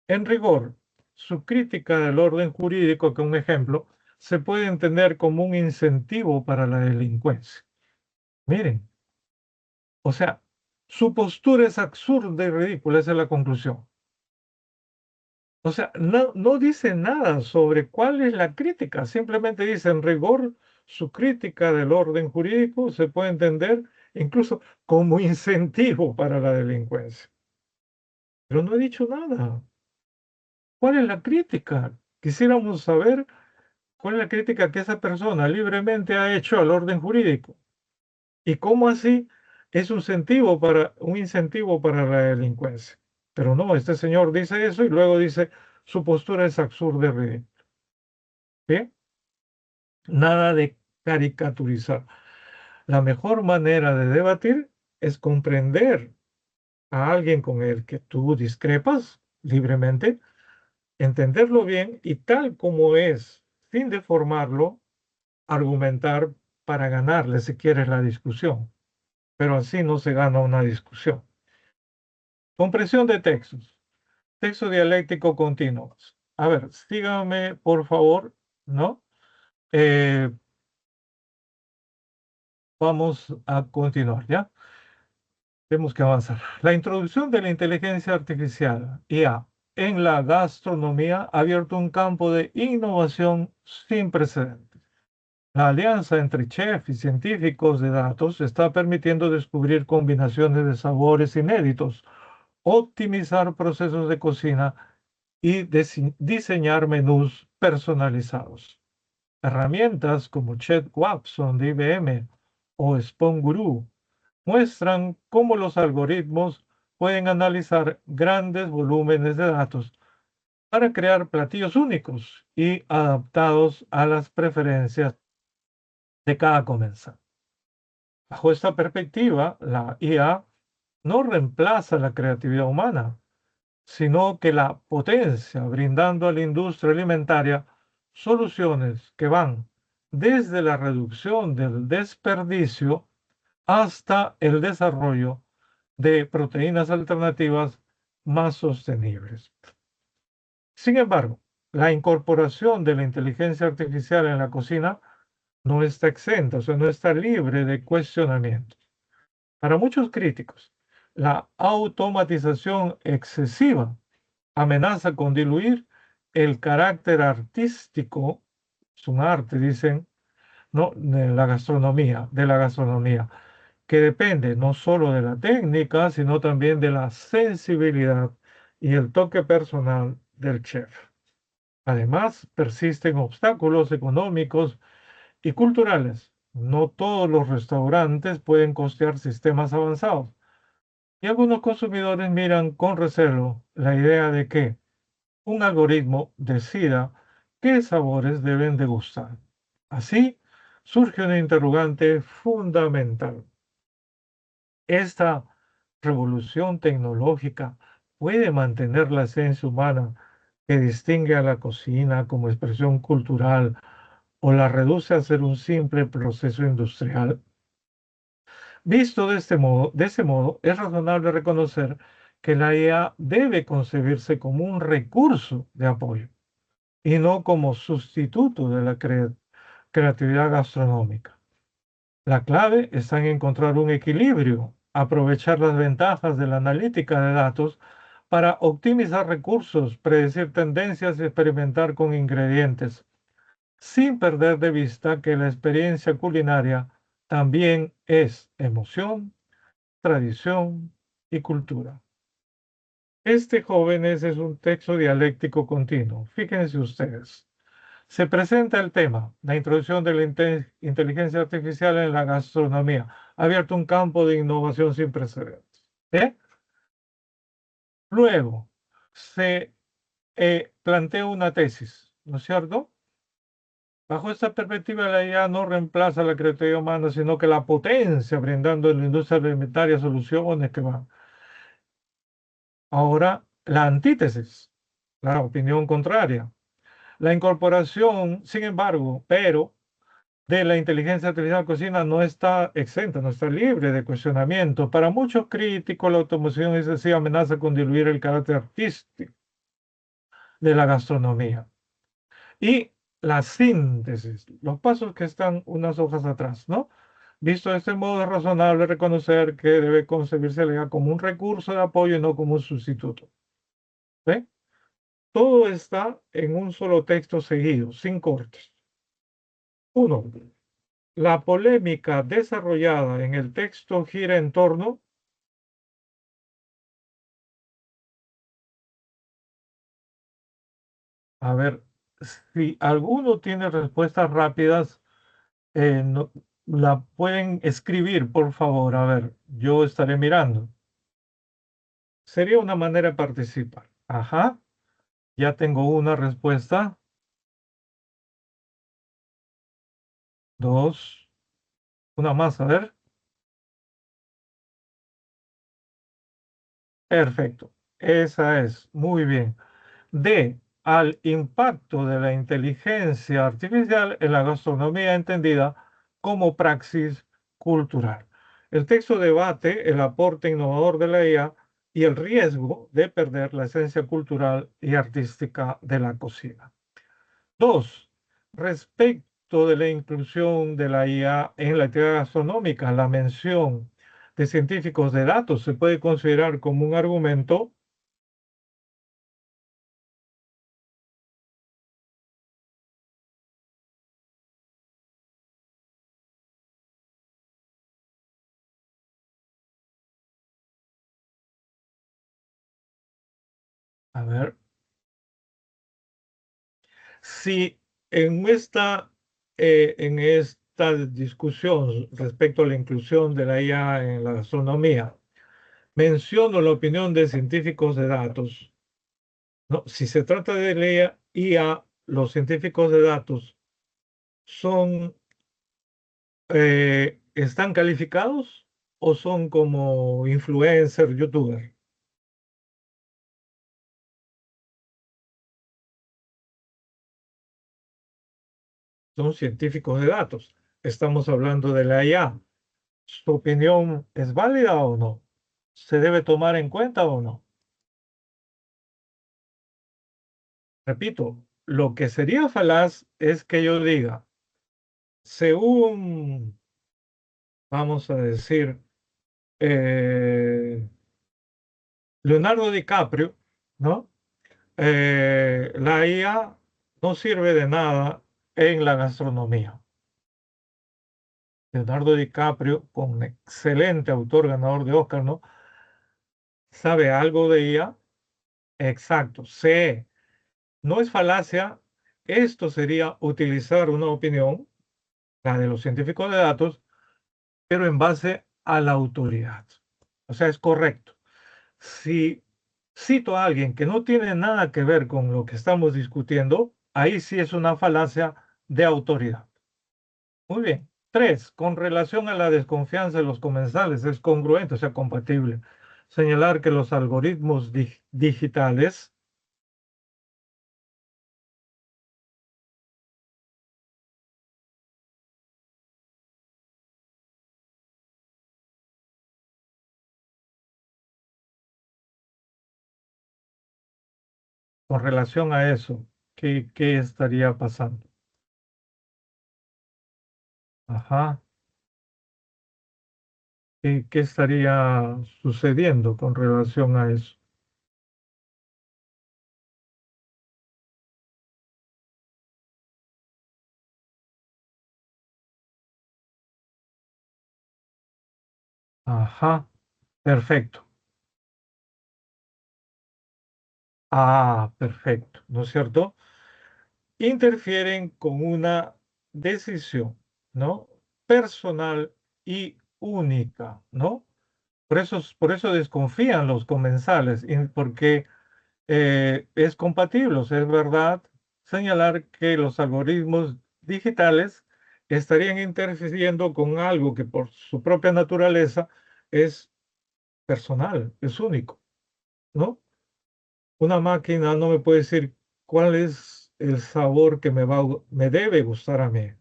En rigor, su crítica del orden jurídico, que un ejemplo, se puede entender como un incentivo para la delincuencia. Miren, o sea, su postura es absurda y ridícula, esa es la conclusión. O sea, no dice nada sobre cuál es la crítica, simplemente dice en rigor su crítica del orden jurídico se puede entender incluso como incentivo para la delincuencia. Pero no he dicho nada. ¿Cuál es la crítica? Quisiéramos saber cuál es la crítica que esa persona libremente ha hecho al orden jurídico y cómo así es un incentivo para la delincuencia. Pero no, este señor dice eso y luego dice su postura es absurda y ridícula. ¿Bien? Nada de caricaturizar. La mejor manera de debatir es comprender a alguien con el que tú discrepas libremente, entenderlo bien y tal como es, sin deformarlo, argumentar para ganarle si quieres la discusión. Pero así no se gana una discusión. Comprensión de textos. Texto dialéctico continuo. A ver, síganme, por favor, ¿no? Eh, Vamos a continuar, ¿ya? Tenemos que avanzar. La introducción de la inteligencia artificial, IA, en la gastronomía ha abierto un campo de innovación sin precedentes. La alianza entre chefs y científicos de datos está permitiendo descubrir combinaciones de sabores inéditos, optimizar procesos de cocina y diseñar menús personalizados. Herramientas como Chet Watson de IBM o Spoon Guru muestran cómo los algoritmos pueden analizar grandes volúmenes de datos para crear platillos únicos y adaptados a las preferencias de cada comensal. Bajo esta perspectiva, la IA no reemplaza la creatividad humana, sino que la potencia, brindando a la industria alimentaria soluciones que van desde la reducción del desperdicio hasta el desarrollo de proteínas alternativas más sostenibles. Sin embargo, la incorporación de la inteligencia artificial en la cocina no está exenta, o sea, no está libre de cuestionamientos. Para muchos críticos, la automatización excesiva amenaza con diluir el carácter artístico, es un arte, dicen, no, de la gastronomía, que depende no solo de la técnica, sino también de la sensibilidad y el toque personal del chef. Además, persisten obstáculos económicos y culturales. No todos los restaurantes pueden costear sistemas avanzados y algunos consumidores miran con recelo la idea de que un algoritmo decida qué sabores deben degustar. Así surge una interrogante fundamental. ¿Esta revolución tecnológica puede mantener la esencia humana que distingue a la cocina como expresión cultural o la reduce a ser un simple proceso industrial? Visto de ese modo, es razonable reconocer que la IA debe concebirse como un recurso de apoyo y no como sustituto de la creatividad gastronómica. La clave está en encontrar un equilibrio, aprovechar las ventajas de la analítica de datos para optimizar recursos, predecir tendencias y experimentar con ingredientes, sin perder de vista que la experiencia culinaria también es emoción, tradición y cultura. Este, jóvenes, es un texto dialéctico continuo. Fíjense ustedes. Se presenta el tema, la introducción de la inteligencia artificial en la gastronomía. Ha abierto un campo de innovación sin precedentes. ¿Eh? Luego, se plantea una tesis, ¿no es cierto? Bajo esta perspectiva, la IA no reemplaza la creatividad humana, sino que la potencia, brindando en la industria alimentaria soluciones que van. Ahora, la antítesis, la opinión contraria. La incorporación, sin embargo, pero de la inteligencia artificial en la cocina no está exenta, no está libre de cuestionamiento. Para muchos críticos, la automoción es así amenaza con diluir el carácter artístico de la gastronomía. Y la síntesis, los pasos que están unas hojas atrás, ¿no? Visto de este modo, es razonable reconocer que debe concebirse la IA como un recurso de apoyo y no como un sustituto. ¿Ve? Todo está en un solo texto seguido, sin cortes. Uno, la polémica desarrollada en el texto gira en torno, a ver, si alguno tiene respuestas rápidas, la pueden escribir, por favor. A ver, yo estaré mirando. Sería una manera de participar. Ajá, ya tengo una respuesta. Dos, una más, a ver. Perfecto, esa es, muy bien. D, al impacto de la inteligencia artificial en la gastronomía entendida como praxis cultural. El texto debate el aporte innovador de la IA y el riesgo de perder la esencia cultural y artística de la cocina. Dos, respecto de la inclusión de la IA en la actividad gastronómica, la mención de científicos de datos se puede considerar como un argumento. A ver, si en esta discusión respecto a la inclusión de la IA en la gastronomía, menciono la opinión de científicos de datos, ¿no? Si se trata de la IA, los científicos de datos son, ¿están calificados o son como influencer, youtuber? Son científicos de datos. Estamos hablando de la IA. ¿Su opinión es válida o no? ¿Se debe tomar en cuenta o no? Repito, lo que sería falaz es que yo diga, según, vamos a decir, eh, Leonardo DiCaprio, ¿no? La IA no sirve de nada en la gastronomía. Leonardo DiCaprio, con excelente autor ganador de Oscar, ¿no? ¿Sabe algo de IA? Exacto, sé. No es falacia, esto sería utilizar una opinión, la de los científicos de datos, pero en base a la autoridad. O sea, es correcto. Si cito a alguien que no tiene nada que ver con lo que estamos discutiendo, ahí sí es una falacia de autoridad. Muy bien. Tres, con relación a la desconfianza de los comensales, es congruente, o sea, compatible. Señalar que los algoritmos digitales, con relación a eso, ¿qué estaría pasando? Ajá. ¿Qué estaría sucediendo con relación a eso? Ajá. Perfecto. Ah, perfecto. ¿No es cierto? Interfieren con una decisión, ¿no? Personal y única, ¿no? Por eso desconfían los comensales, porque es compatible, o sea, es verdad señalar que los algoritmos digitales estarían interfiriendo con algo que por su propia naturaleza es personal, es único, ¿no? Una máquina no me puede decir cuál es el sabor que me debe gustar a mí.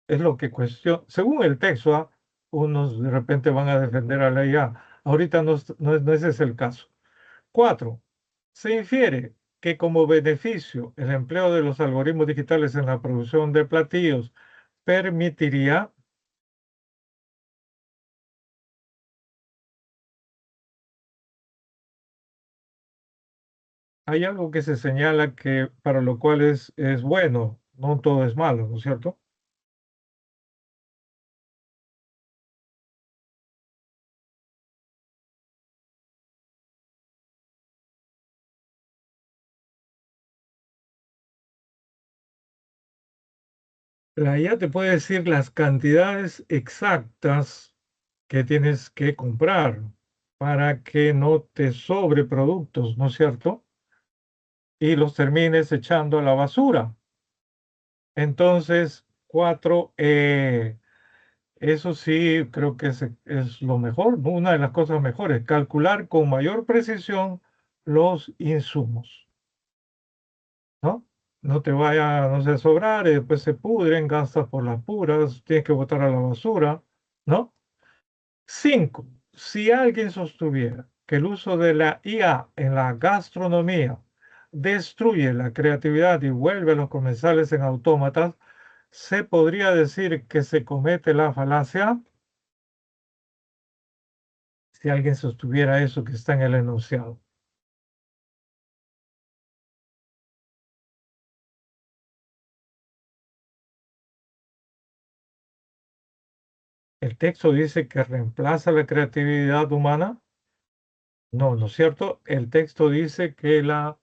Es lo que cuestiona. Según el texto, unos de repente van a defender a la IA. Ahorita no ese es el caso. Cuatro, se infiere que como beneficio el empleo de los algoritmos digitales en la producción de platillos permitiría, hay algo que se señala que para lo cual es bueno, no todo es malo, ¿no es cierto? La IA te puede decir las cantidades exactas que tienes que comprar para que no te sobre productos, ¿no es cierto? Y los termines echando a la basura. Entonces, cuatro, eso sí creo que es lo mejor, ¿no? Una de las cosas mejores, calcular con mayor precisión los insumos, ¿no? No te vaya, no sé, a sobrar y después se pudren, gastas por las puras, tienes que botar a la basura, ¿no? Cinco, si alguien sostuviera que el uso de la IA en la gastronomía destruye la creatividad y vuelve a los comensales en autómatas, se podría decir que se comete la falacia si alguien sostuviera eso que está en el enunciado. El texto dice que reemplaza la creatividad humana. No, ¿no es cierto? El texto dice que la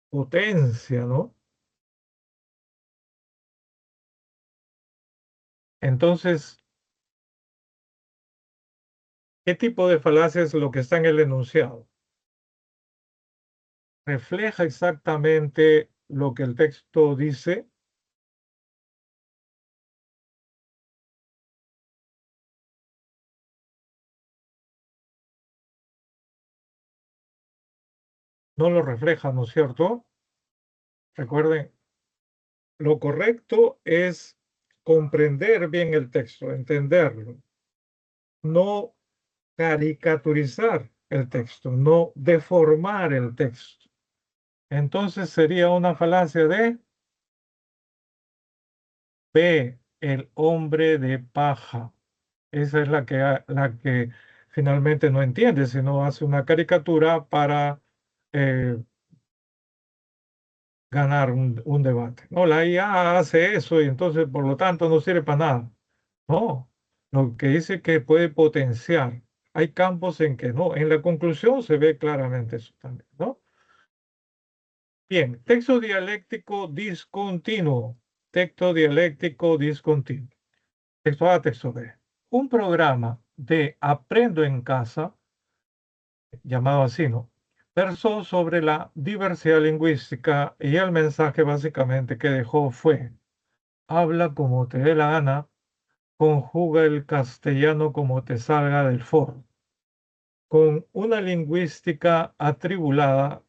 potencia, ¿no? Entonces, ¿qué tipo de falacia es lo que está en el enunciado? ¿Refleja exactamente lo que el texto dice? No lo refleja, ¿no es cierto? Recuerden, lo correcto es comprender bien el texto, entenderlo, no caricaturizar el texto, no deformar el texto. Entonces sería una falacia de B, el hombre de paja. Esa es la que finalmente no entiende, sino hace una caricatura para eh, ganar un debate. No, la IA hace eso y entonces por lo tanto no sirve para nada. No, lo que dice que puede potenciar. Hay campos en que no. En la conclusión se ve claramente eso también, ¿no? Bien, texto dialéctico discontinuo. Texto dialéctico discontinuo. Texto A, texto B. Un programa de Aprendo en Casa, llamado así, ¿no? Versó sobre la diversidad lingüística y el mensaje básicamente que dejó fue, habla como te dé la gana, conjuga el castellano como te salga del foro, con una lingüística atribulada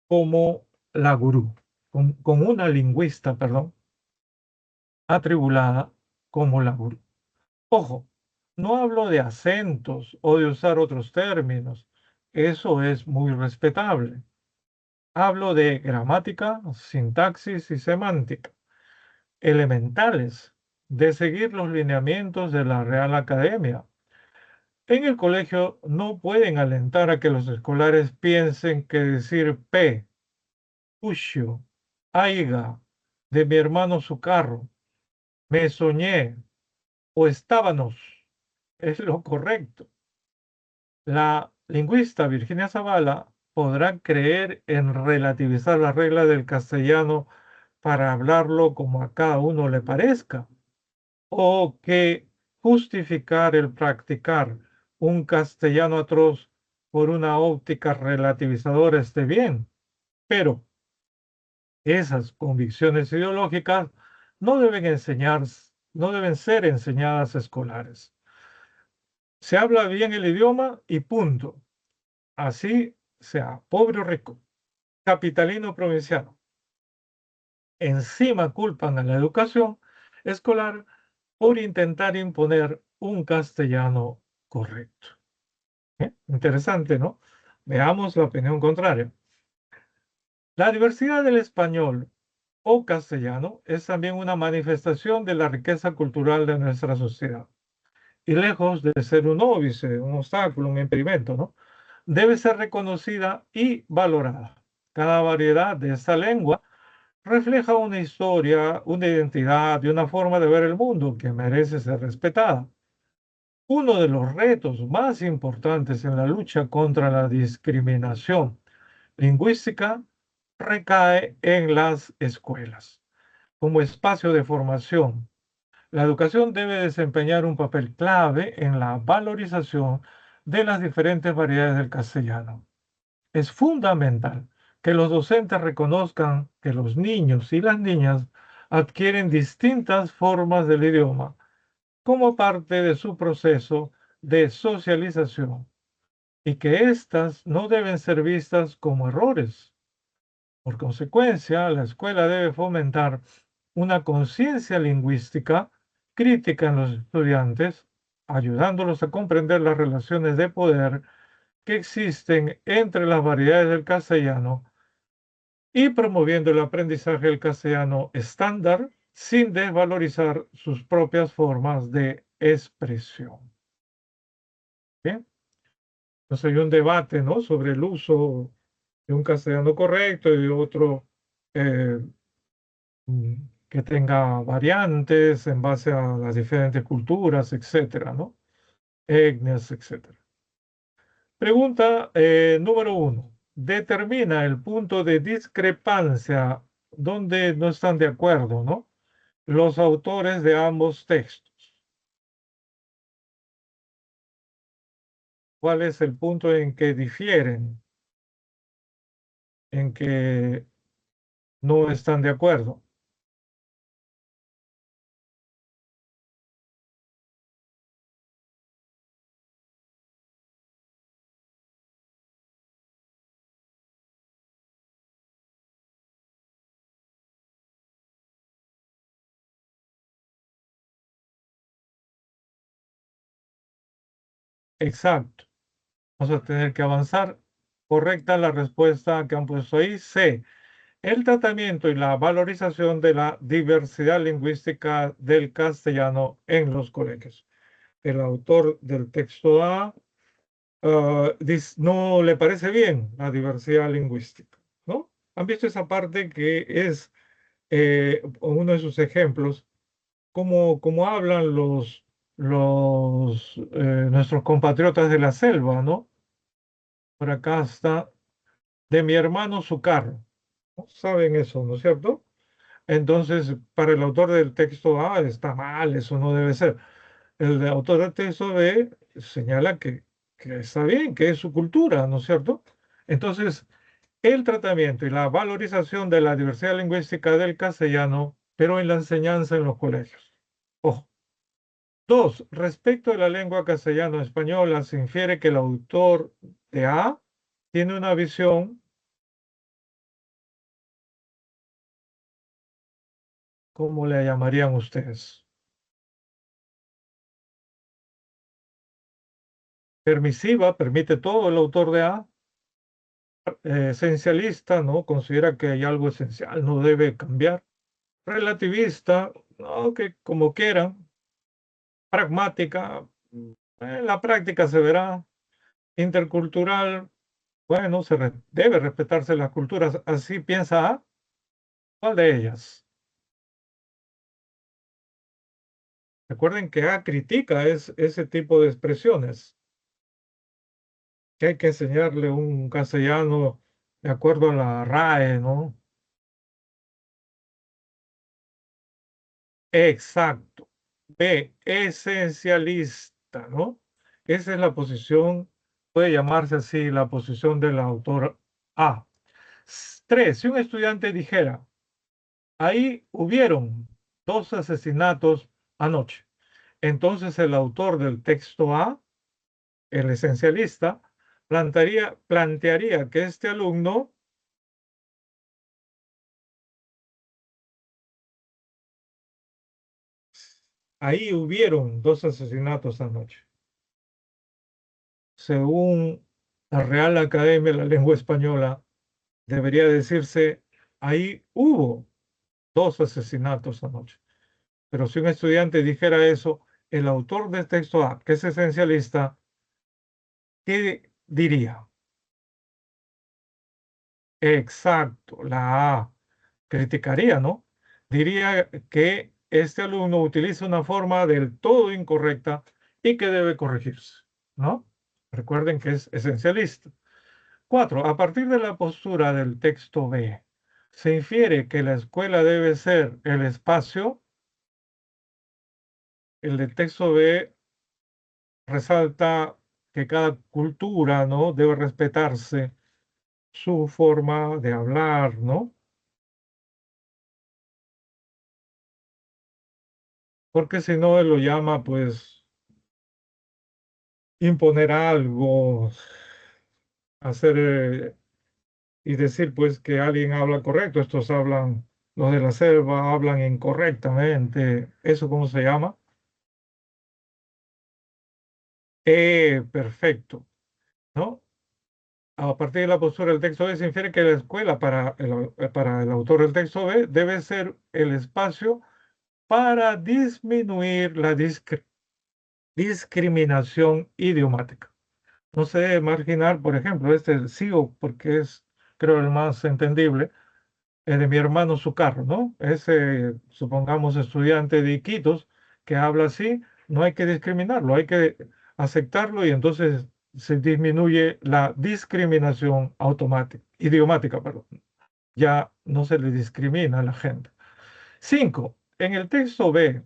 como la gurú, con una lingüista, perdón, atribulada como la gurú. Ojo, no hablo de acentos o de usar otros términos, eso es muy respetable. Hablo de gramática, sintaxis y semántica, elementales, de seguir los lineamientos de la Real Academia. En el colegio no pueden alentar a que los escolares piensen que decir P, pucho, aiga, de mi hermano su carro, me soñé o estábanos es lo correcto. La lingüista Virginia Zavala podrá creer en relativizar la regla del castellano para hablarlo como a cada uno le parezca, o que justificar el practicar un castellano atroz por una óptica relativizadora esté bien, pero esas convicciones ideológicas no deben ser enseñadas a escolares. Se habla bien el idioma y punto. Así sea pobre o rico, capitalino o provinciano. Encima culpan a la educación escolar por intentar imponer un castellano correcto. Interesante, ¿no? Veamos la opinión contraria. La diversidad del español o castellano es también una manifestación de la riqueza cultural de nuestra sociedad. Y lejos de ser un óbice, un obstáculo, un impedimento, ¿no? Debe ser reconocida y valorada. Cada variedad de esta lengua refleja una historia, una identidad y una forma de ver el mundo que merece ser respetada. Uno de los retos más importantes en la lucha contra la discriminación lingüística recae en las escuelas. Como espacio de formación, la educación debe desempeñar un papel clave en la valorización de las diferentes variedades del castellano. Es fundamental que los docentes reconozcan que los niños y las niñas adquieren distintas formas del idioma como parte de su proceso de socialización y que éstas no deben ser vistas como errores. Por consecuencia, la escuela debe fomentar una conciencia lingüística crítica en los estudiantes, ayudándolos a comprender las relaciones de poder que existen entre las variedades del castellano y promoviendo el aprendizaje del castellano estándar sin desvalorizar sus propias formas de expresión. Bien, entonces hay un debate, ¿no?, sobre el uso de un castellano correcto y de otro eh, que tenga variantes en base a las diferentes culturas, etcétera, ¿no? Etnias, etcétera. Pregunta número 1. Determina el punto de discrepancia donde no están de acuerdo, ¿no?, los autores de ambos textos. ¿Cuál es el punto en que difieren, en que no están de acuerdo? Exacto. Vamos a tener que avanzar. Correcta la respuesta que han puesto ahí. C. El tratamiento y la valorización de la diversidad lingüística del castellano en los colegios. El autor del texto A no le parece bien la diversidad lingüística, ¿no? ¿Han visto esa parte que es uno de sus ejemplos? Cómo hablan nuestros compatriotas de la selva, ¿no? Por acá está, de mi hermano su carro. ¿No? ¿Saben eso, no es cierto? Entonces, para el autor del texto A está mal, eso no debe ser. El autor del texto B señala que está bien, que es su cultura, ¿no es cierto? Entonces, el tratamiento y la valorización de la diversidad lingüística del castellano, pero en la enseñanza en los colegios. Ojo. 2. Respecto de la lengua castellano-española, se infiere que el autor de A tiene una visión, ¿cómo le llamarían ustedes? Permisiva, permite todo el autor de A. Esencialista, ¿no? Considera que hay algo esencial, no debe cambiar. Relativista, no, que como quieran, pragmática, en la práctica se verá, intercultural, bueno, debe respetarse las culturas, así piensa A, ¿cuál de ellas? Recuerden que A critica ese tipo de expresiones, que hay que enseñarle un castellano de acuerdo a la RAE, ¿no? Exacto. B, esencialista, ¿no? Esa es la posición, puede llamarse así la posición del autor A. Tres, si un estudiante dijera, ahí hubieron dos asesinatos anoche, entonces el autor del texto A, el esencialista, plantearía que este alumno, ahí hubieron dos asesinatos anoche. Según la Real Academia de la Lengua Española, debería decirse, ahí hubo dos asesinatos anoche. Pero si un estudiante dijera eso, el autor del texto A, que es esencialista, ¿qué diría? Exacto, la A. Criticaría, ¿no? Diría que este alumno utiliza una forma del todo incorrecta y que debe corregirse, ¿no? Recuerden que es esencialista. Cuatro, a partir de la postura del texto B, se infiere que la escuela debe ser el espacio. El del texto B resalta que cada cultura, ¿no? Debe respetarse su forma de hablar, ¿no? Porque si no, él lo llama, pues, imponer algo, hacer y decir, pues, que alguien habla correcto. Estos hablan, los de la selva hablan incorrectamente. ¿Eso cómo se llama? Perfecto, ¿no? A partir de la postura del texto B se infiere que la escuela para el autor del texto B debe ser el espacio para disminuir la discriminación idiomática. No se debe marginar, por ejemplo, este sigo porque es, creo, el más entendible, de mi hermano su carro, ¿no? Ese, supongamos, estudiante de Iquitos que habla así, no hay que discriminarlo, hay que aceptarlo y entonces se disminuye la discriminación automática, idiomática, perdón. Ya no se le discrimina a la gente. Cinco, en el texto B,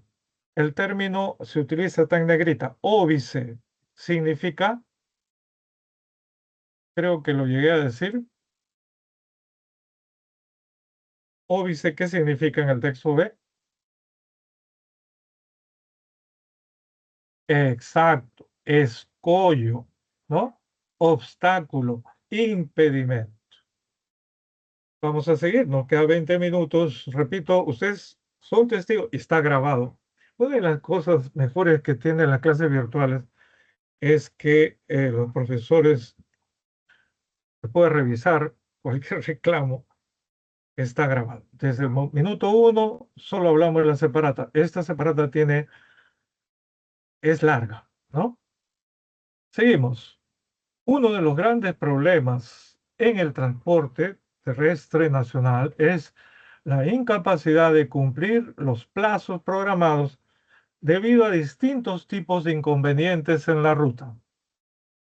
el término se utiliza tan negrita, óbice, significa, creo que lo llegué a decir, óbice, ¿qué significa en el texto B? Exacto, escollo, ¿no? Obstáculo, impedimento. Vamos a seguir, nos queda 20 minutos. Repito, ustedes son testigos y está grabado. Una de las cosas mejores que tienen las clases virtuales es que los profesores pueden revisar cualquier reclamo, está grabado. Desde el minuto uno solo hablamos de la separata. Esta separata es larga, ¿no? Seguimos. Uno de los grandes problemas en el transporte terrestre nacional es la incapacidad de cumplir los plazos programados debido a distintos tipos de inconvenientes en la ruta. O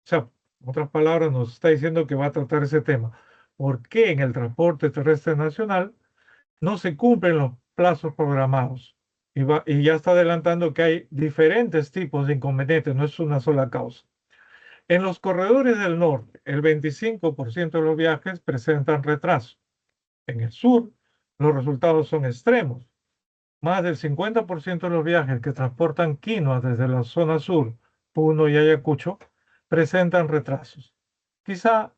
sea, en otras palabras, nos está diciendo que va a tratar ese tema. ¿Por qué en el transporte terrestre nacional no se cumplen los plazos programados? Y ya está adelantando que hay diferentes tipos de inconvenientes, no es una sola causa. En los corredores del norte, el 25% de los viajes presentan retraso. En el sur, los resultados son extremos. Más del 50% de los viajes que transportan quinoa desde la zona sur, Puno y Ayacucho, presentan retrasos. Quizá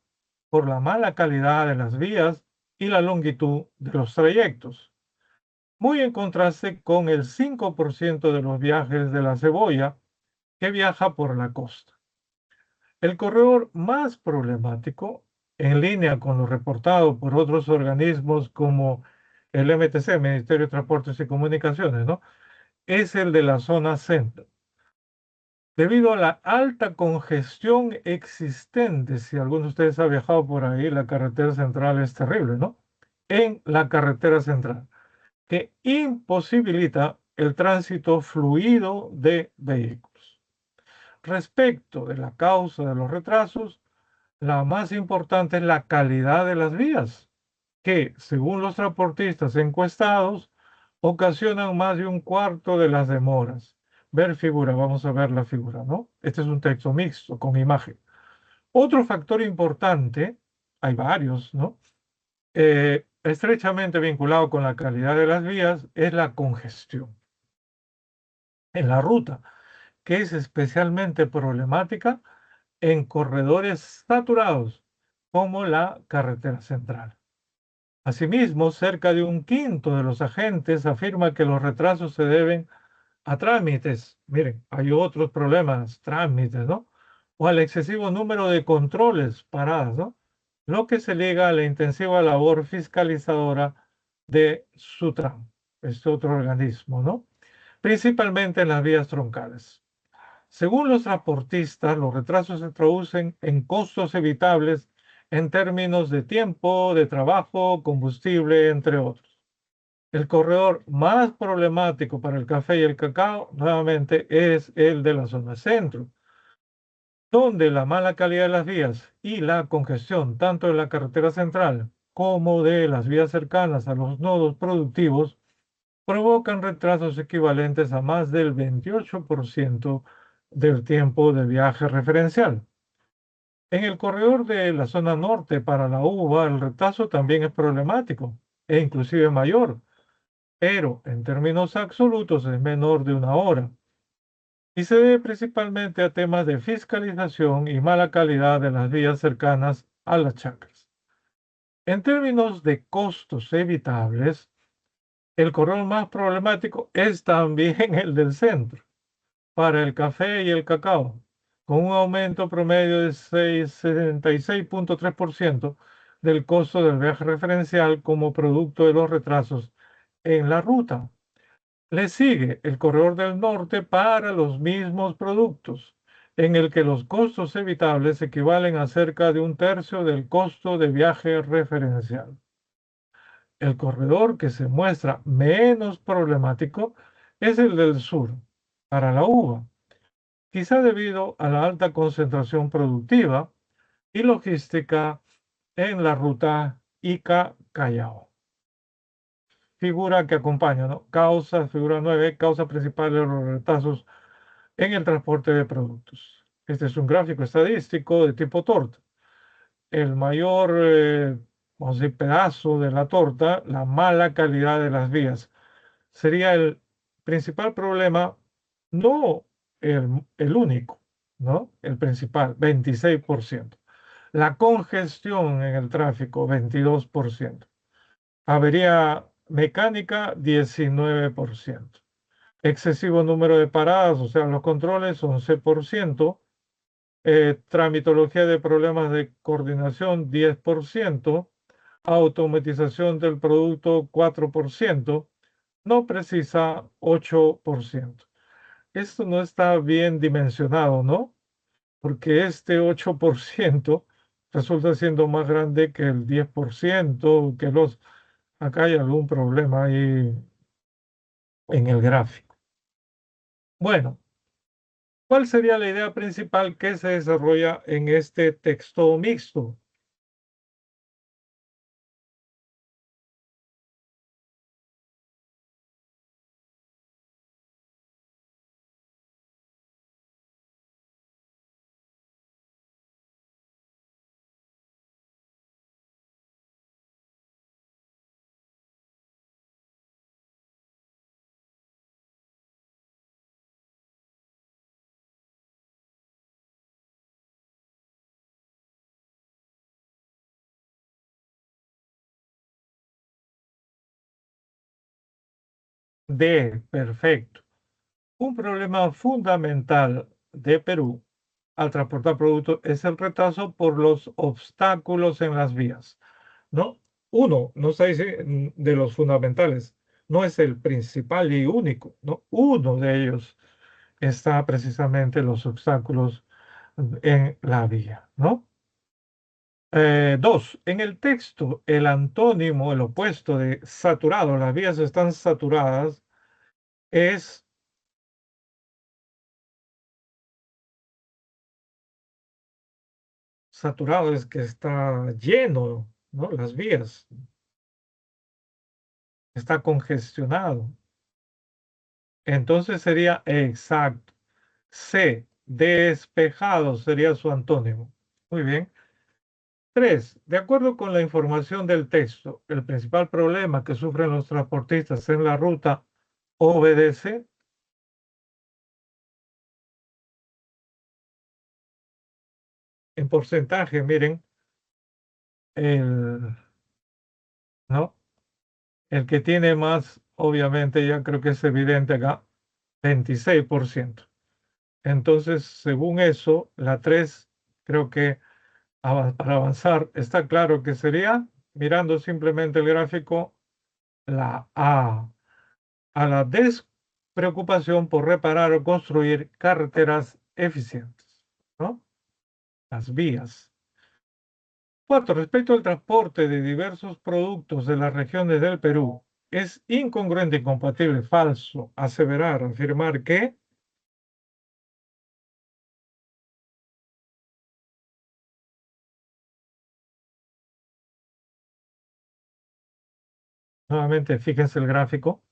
por la mala calidad de las vías y la longitud de los trayectos. Muy en contraste con el 5% de los viajes de la cebolla que viaja por la costa. El corredor más problemático, en línea con lo reportado por otros organismos como el MTC, Ministerio de Transportes y Comunicaciones, ¿no? es el de la zona centro. Debido a la alta congestión existente, si alguno de ustedes ha viajado por ahí, la carretera central es terrible, ¿no? En la carretera central, que imposibilita el tránsito fluido de vehículos. Respecto de la causa de los retrasos, la más importante es la calidad de las vías, que, según los transportistas encuestados, ocasionan más de un cuarto de las demoras. Ver figura, vamos a ver la figura, ¿no? Este es un texto mixto con imagen. Otro factor importante, hay varios, ¿no? Estrechamente vinculado con la calidad de las vías, es la congestión en la ruta, que es especialmente problemática en corredores saturados, como la carretera central. Asimismo, cerca de un quinto de los agentes afirma que los retrasos se deben a trámites. Miren, hay otros problemas, trámites, ¿no? O al excesivo número de controles paradas, ¿no? Lo que se liga a la intensiva labor fiscalizadora de Sutran, este otro organismo, ¿no? Principalmente en las vías troncales. Según los transportistas, los retrasos se traducen en costos evitables en términos de tiempo, de trabajo, combustible, entre otros. El corredor más problemático para el café y el cacao, nuevamente, es el de la zona centro, donde la mala calidad de las vías y la congestión, tanto de la carretera central como de las vías cercanas a los nodos productivos, provocan retrasos equivalentes a más del 28% del tiempo de viaje referencial. En el corredor de la zona norte para la uva, el retraso también es problemático e inclusive mayor, pero en términos absolutos es menor de una hora y se debe principalmente a temas de fiscalización y mala calidad de las vías cercanas a las chacras. En términos de costos evitables, el corredor más problemático es también el del centro, para el café y el cacao, con un aumento promedio de 76.3% del costo del viaje referencial como producto de los retrasos en la ruta. Le sigue el corredor del norte para los mismos productos, en el que los costos evitables equivalen a cerca de un tercio del costo de viaje referencial. El corredor que se muestra menos problemático es el del sur, para la uva, quizá debido a la alta concentración productiva y logística en la ruta Ica-Callao. Figura que acompaña, ¿no? Causa, figura 9, causa principal de los retrasos en el transporte de productos. Este es un gráfico estadístico de tipo torta. El mayor, vamos a decir, pedazo de la torta, la mala calidad de las vías. Sería el principal problema, no el único, ¿no? El principal, 26%. La congestión en el tráfico, 22%. Avería mecánica, 19%. Excesivo número de paradas, o sea, los controles, 11%. Tramitología de problemas de coordinación, 10%. Automatización del producto, 4%. No precisa, 8%. Esto no está bien dimensionado, ¿no? Porque este 8% resulta siendo más grande que el 10%, que los... Acá hay algún problema ahí en el gráfico. Bueno, ¿cuál sería la idea principal que se desarrolla en este texto mixto? D, perfecto. Un problema fundamental de Perú al transportar productos es el retraso por los obstáculos en las vías, ¿no? Uno, no sé si de los fundamentales. no es el principal y único, ¿no? Uno de ellos está precisamente los obstáculos en la vía, ¿no? Dos, en el texto, el antónimo, el opuesto de saturado, las vías están saturadas, es saturado, es que está lleno, ¿no? Las vías, está congestionado. Entonces sería exacto. C, despejado sería su antónimo. Muy bien. Tres, de acuerdo con la información del texto, el principal problema que sufren los transportistas en la ruta obedece en porcentaje, miren, el, ¿no? El que tiene más, obviamente, ya creo que es evidente acá, 26%. Entonces, según eso, la 3 creo que para avanzar, está claro que sería, mirando simplemente el gráfico, la a la despreocupación por reparar o construir carreteras eficientes, ¿no? Las vías. Cuarto, respecto al transporte de diversos productos de las regiones del Perú, es incongruente, incompatible, falso, aseverar, afirmar que, nuevamente, fíjense el gráfico,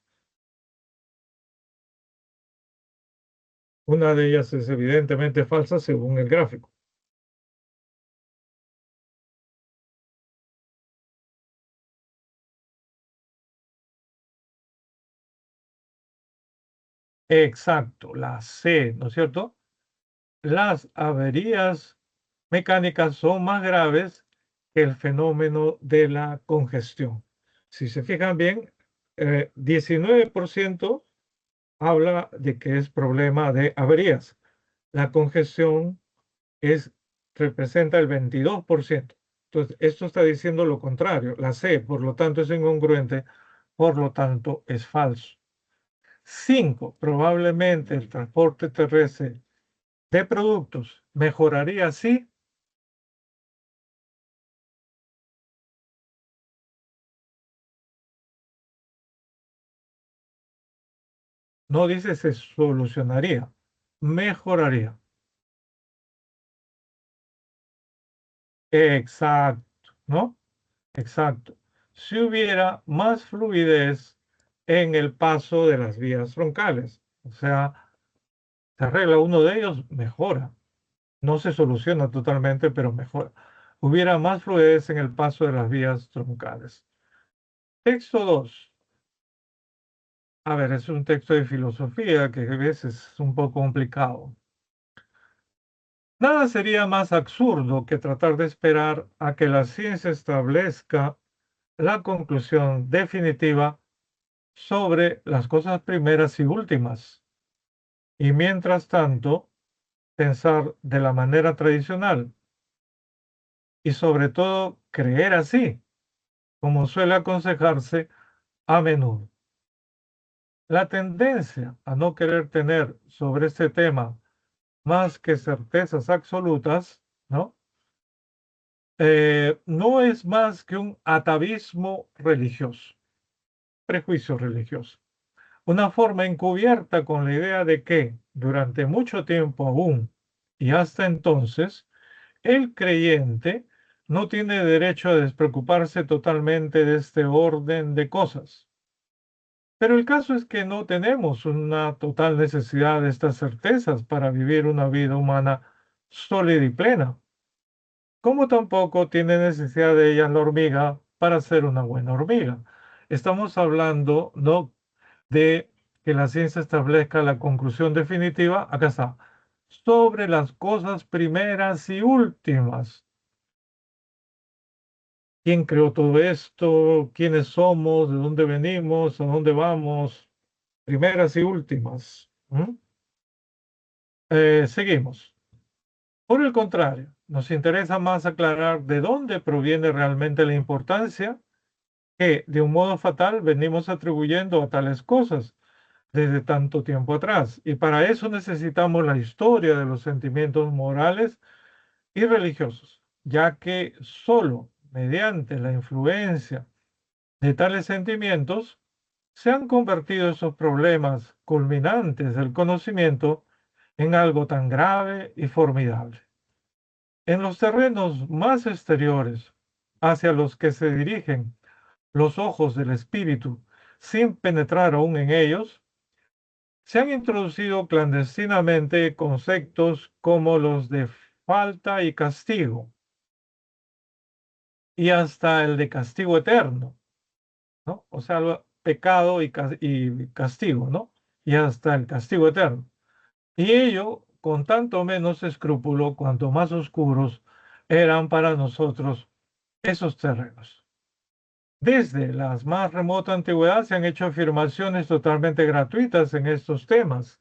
una de ellas es evidentemente falsa según el gráfico. Exacto, la C, ¿no es cierto? Las averías mecánicas son más graves que el fenómeno de la congestión. Si se fijan bien, 19% habla de que es problema de averías. La congestión es, representa el 22%. Entonces, esto está diciendo lo contrario. La C, por lo tanto, es incongruente, por lo tanto, es falso. 5, probablemente el transporte terrestre de productos mejoraría si no dice se solucionaría, mejoraría. Exacto, ¿no? Exacto. Si hubiera más fluidez en el paso de las vías troncales, o sea, se arregla uno de ellos, mejora. No se soluciona totalmente, pero mejora. Hubiera más fluidez en el paso de las vías troncales. Texto 2. A ver, es un texto de filosofía que a veces es un poco complicado. Nada sería más absurdo que tratar de esperar a que la ciencia establezca la conclusión definitiva sobre las cosas primeras y últimas, y mientras tanto pensar de la manera tradicional y sobre todo creer así, como suele aconsejarse a menudo. La tendencia a no querer tener sobre este tema más que certezas absolutas, ¿no? No es más que un atavismo religioso, prejuicio religioso. Una forma encubierta con la idea de que durante mucho tiempo aún y hasta entonces, el creyente no tiene derecho a despreocuparse totalmente de este orden de cosas. Pero el caso es que no tenemos una total necesidad de estas certezas para vivir una vida humana sólida y plena, como tampoco tiene necesidad de ellas la hormiga para ser una buena hormiga. Estamos hablando no de que la ciencia establezca la conclusión definitiva, acá está, sobre las cosas primeras y últimas. ¿Quién creó todo esto? ¿Quiénes somos? ¿De dónde venimos? ¿A dónde vamos? Primeras y últimas. Seguimos. Por el contrario, nos interesa más aclarar de dónde proviene realmente la importancia que de un modo fatal venimos atribuyendo a tales cosas desde tanto tiempo atrás. Y para eso necesitamos la historia de los sentimientos morales y religiosos, ya que sólo mediante la influencia de tales sentimientos se han convertido esos problemas culminantes del conocimiento en algo tan grave y formidable. En los terrenos más exteriores, hacia los que se dirigen los ojos del espíritu sin penetrar aún en ellos, se han introducido clandestinamente conceptos como los de falta y castigo, y hasta el de castigo eterno, ¿no? O sea, pecado y castigo, ¿no? Y hasta el castigo eterno. Y ello con tanto menos escrúpulo cuanto más oscuros eran para nosotros esos terrenos. Desde la más remota antigüedad se han hecho afirmaciones totalmente gratuitas en estos temas,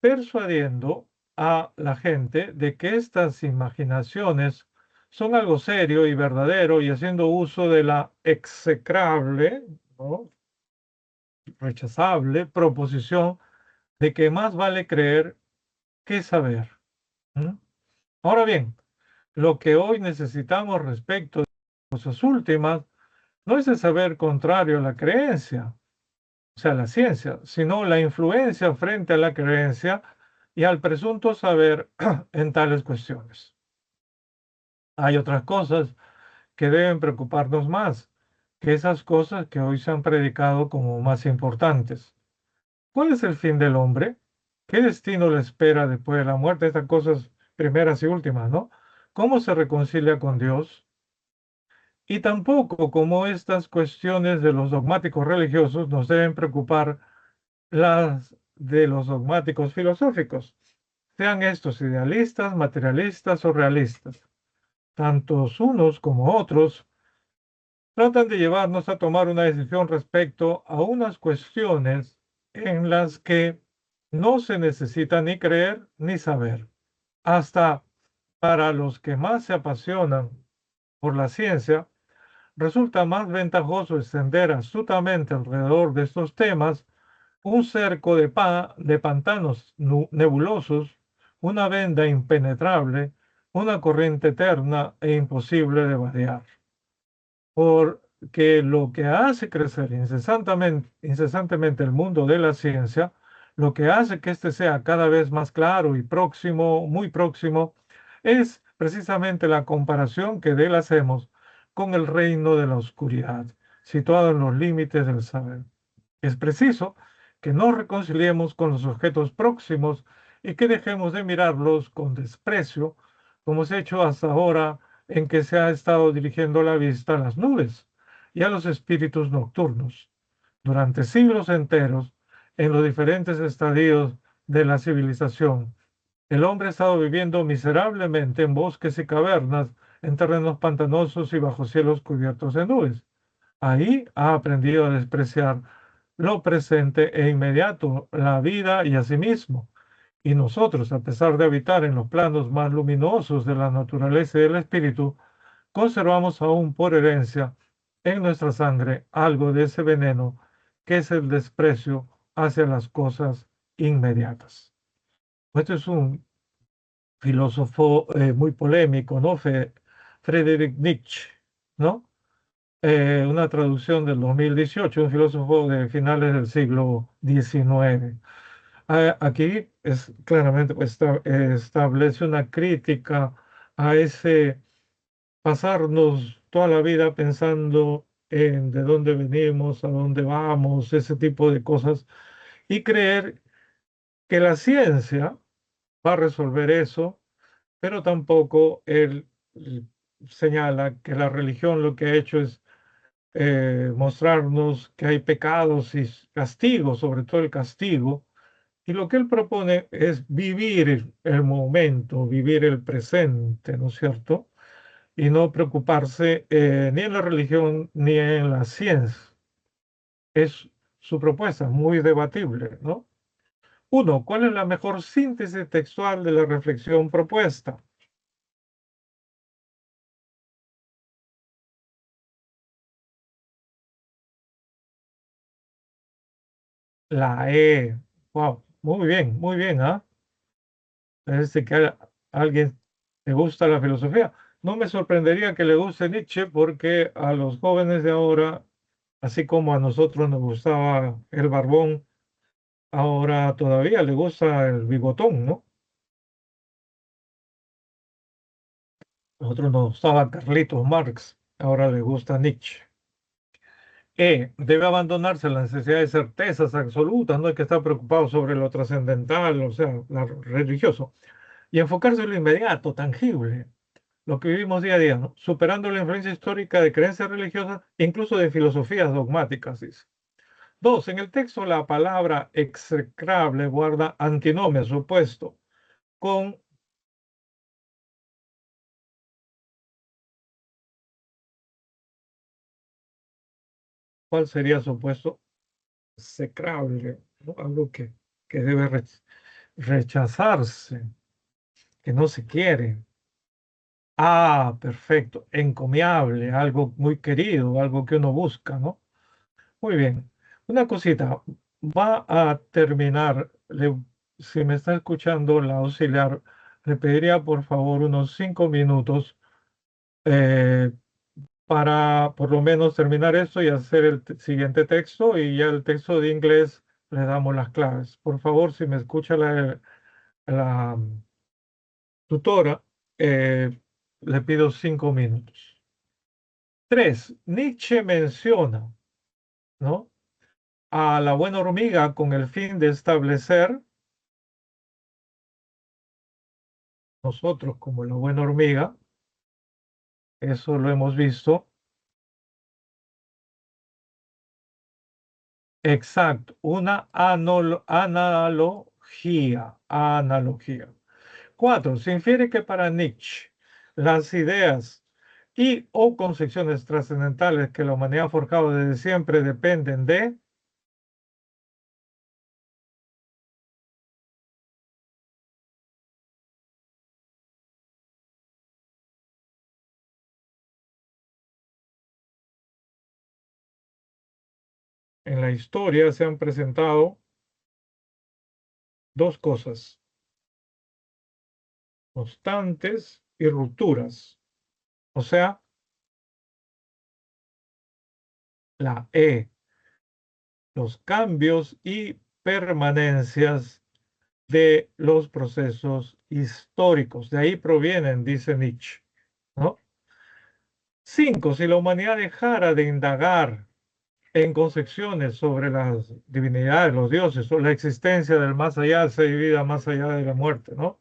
persuadiendo a la gente de que estas imaginaciones son algo serio y verdadero y haciendo uso de la execrable, ¿no? Rechazable proposición de que más vale creer que saber. ¿Mm? Ahora bien, lo que hoy necesitamos respecto de cosas últimas no es el saber contrario a la creencia, o sea, la ciencia, sino la influencia frente a la creencia y al presunto saber en tales cuestiones. Hay otras cosas que deben preocuparnos más que esas cosas que hoy se han predicado como más importantes. ¿Cuál es el fin del hombre? ¿Qué destino le espera después de la muerte? Estas cosas primeras y últimas, ¿no? ¿Cómo se reconcilia con Dios? Y tampoco como estas cuestiones de los dogmáticos religiosos nos deben preocupar las de los dogmáticos filosóficos, sean estos idealistas, materialistas o realistas. Tantos unos como otros tratan de llevarnos a tomar una decisión respecto a unas cuestiones en las que no se necesita ni creer ni saber. Hasta para los que más se apasionan por la ciencia, resulta más ventajoso extender astutamente alrededor de estos temas un cerco de pantanos nebulosos, una venda impenetrable, una corriente eterna e imposible de variar. Porque lo que hace crecer incesantemente el mundo de la ciencia, lo que hace que éste sea cada vez más claro y próximo, muy próximo, es precisamente la comparación que de él hacemos con el reino de la oscuridad, situado en los límites del saber. Es preciso que nos reconciliemos con los objetos próximos y que dejemos de mirarlos con desprecio, como se ha hecho hasta ahora en que se ha estado dirigiendo la vista a las nubes y a los espíritus nocturnos. Durante siglos enteros, en los diferentes estadios de la civilización, el hombre ha estado viviendo miserablemente en bosques y cavernas, en terrenos pantanosos y bajo cielos cubiertos de nubes. Ahí ha aprendido a despreciar lo presente e inmediato, la vida y a sí mismo. Y nosotros, a pesar de habitar en los planos más luminosos de la naturaleza y del espíritu, conservamos aún por herencia en nuestra sangre algo de ese veneno que es el desprecio hacia las cosas inmediatas. Este es un filósofo muy polémico, ¿no? Friedrich Nietzsche, ¿no? Una traducción del 2018, un filósofo de finales del siglo XIX. Aquí es claramente pues, establece una crítica a ese pasarnos toda la vida pensando en de dónde venimos, a dónde vamos, ese tipo de cosas, y creer que la ciencia va a resolver eso, pero tampoco él señala que la religión lo que ha hecho es mostrarnos que hay pecados y castigos, sobre todo el castigo, y lo que él propone es vivir el momento, vivir el presente, ¿no es cierto? Y no preocuparse ni en la religión ni en la ciencia. Es su propuesta, muy debatible, ¿no? Uno, ¿cuál es la mejor síntesis textual de la reflexión propuesta? La E. Wow, muy bien, ¿ah? Parece que a alguien le gusta la filosofía. No me sorprendería que le guste Nietzsche porque a los jóvenes de ahora, así como a nosotros nos gustaba el barbón, ahora todavía le gusta el bigotón, ¿no? A nosotros nos gustaba Carlitos Marx, ahora le gusta Nietzsche. Debe abandonarse la necesidad de certezas absolutas, no hay que estar preocupado sobre lo trascendental, o sea, lo religioso, y enfocarse en lo inmediato, tangible, lo que vivimos día a día, ¿no? Superando la influencia histórica de creencias religiosas, incluso de filosofías dogmáticas, dice. Dos, en el texto la palabra execrable guarda antinomia, supuesto, con, ¿cuál sería supuesto? Execrable, ¿no? Algo que debe rechazarse, que no se quiere. Ah, perfecto, encomiable, algo muy querido, algo que uno busca, ¿no? Muy bien. Una cosita, va a terminar, si me está escuchando la auxiliar, le pediría por favor unos 5 minutos eh, para por lo menos terminar esto y hacer el siguiente texto y ya el texto de inglés le damos las claves. Por favor, si me escucha la tutora, le pido 5 minutos. Tres, Nietzsche menciona, ¿no? A la buena hormiga con el fin de establecer, nosotros como la buena hormiga, eso lo hemos visto, exacto, una analogía, analogía. Cuatro, se infiere que para Nietzsche las ideas y o concepciones trascendentales que la humanidad ha forjado desde siempre dependen de, en la historia se han presentado dos cosas, constantes y rupturas, o sea, la E, los cambios y permanencias de los procesos históricos. De ahí provienen, dice Nietzsche, ¿no? Cinco, si la humanidad dejara de indagar en concepciones sobre las divinidades, los dioses o la existencia del más allá, se divida más allá de la muerte, ¿no?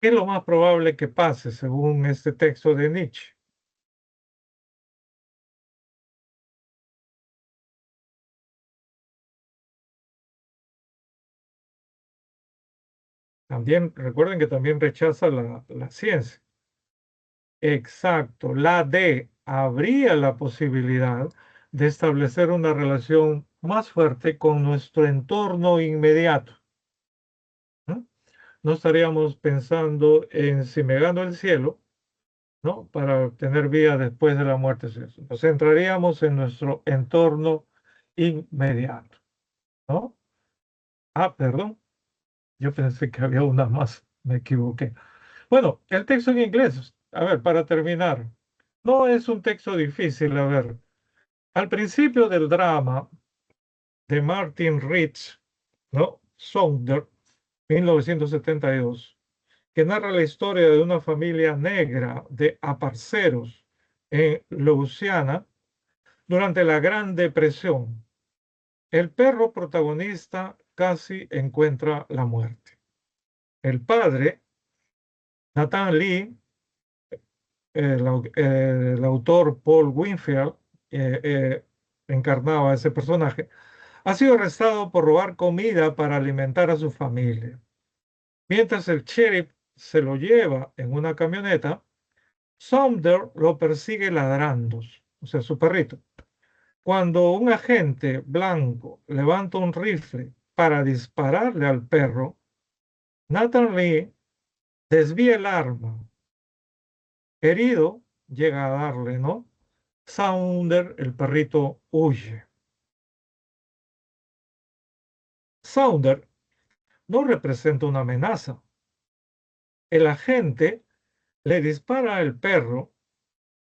¿Qué es lo más probable que pase según este texto de Nietzsche? También, recuerden que también rechaza la ciencia. Exacto. La D, habría la posibilidad de establecer una relación más fuerte con nuestro entorno inmediato, ¿no? No estaríamos pensando en si me gano el cielo, ¿no? Para obtener vida después de la muerte. Nos centraríamos en nuestro entorno inmediato, ¿no? Ah, perdón, yo pensé que había una más, me equivoqué. Bueno, el texto en inglés, a ver, para terminar, no es un texto difícil, a ver. Al principio del drama de Martin Rich, ¿no? Sounder, 1972, que narra la historia de una familia negra de aparceros en Louisiana durante la Gran Depresión. El perro protagonista casi encuentra la muerte. El padre, Nathan Lee, el autor Paul Winfield, encarnaba a ese personaje, ha sido arrestado por robar comida para alimentar a su familia. Mientras el sheriff se lo lleva en una camioneta, Sumner lo persigue ladrando, o sea, su perrito. Cuando un agente blanco levanta un rifle para dispararle al perro, Nathan Lee desvía el arma. Herido, llega a darle, ¿no? Sounder, el perrito, huye. Sounder no representa una amenaza. El agente le dispara al perro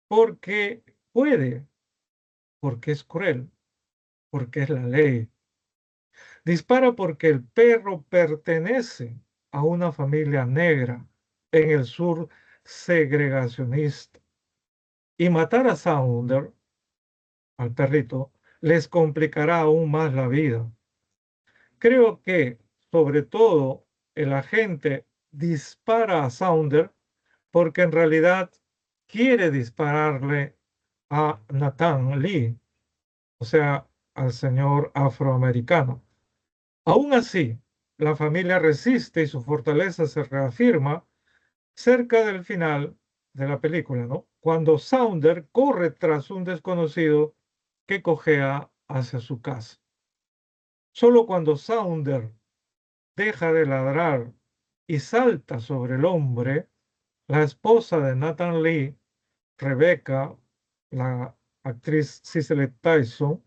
porque puede, porque es cruel, porque es la ley. Dispara porque el perro pertenece a una familia negra en el sur segregacionista. Y matar a Sounder, al perrito, les complicará aún más la vida. Creo que, sobre todo, el agente dispara a Sounder porque en realidad quiere dispararle a Nathan Lee, o sea, al señor afroamericano. Aún así, la familia resiste y su fortaleza se reafirma cerca del final de la película, ¿no? Cuando Sounder corre tras un desconocido que cojea hacia su casa. Solo cuando Sounder deja de ladrar y salta sobre el hombre, la esposa de Nathan Lee, Rebecca, la actriz Cicely Tyson,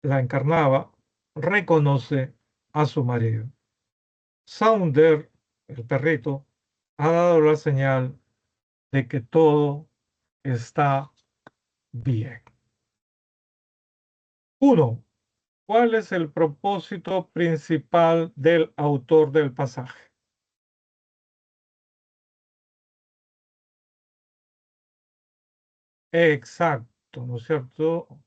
la encarnaba, reconoce a su marido. Sounder, el perrito, ha dado la señal de que todo está bien. Uno, ¿cuál es el propósito principal del autor del pasaje? Exacto, ¿no es cierto?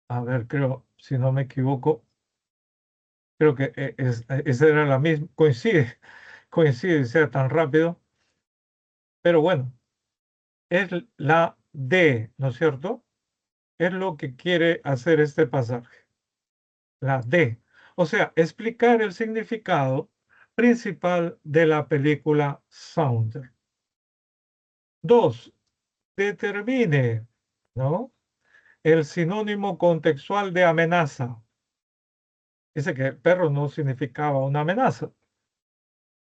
A ver, creo, si no me equivoco, creo que esa era la misma, coincide, sea tan rápido, pero bueno, es la D, ¿no es cierto? Es lo que quiere hacer este pasaje, la D. O sea, explicar el significado principal de la película Sounder. Dos, determine, ¿no? El sinónimo contextual de amenaza. Dice que perro no significaba una amenaza.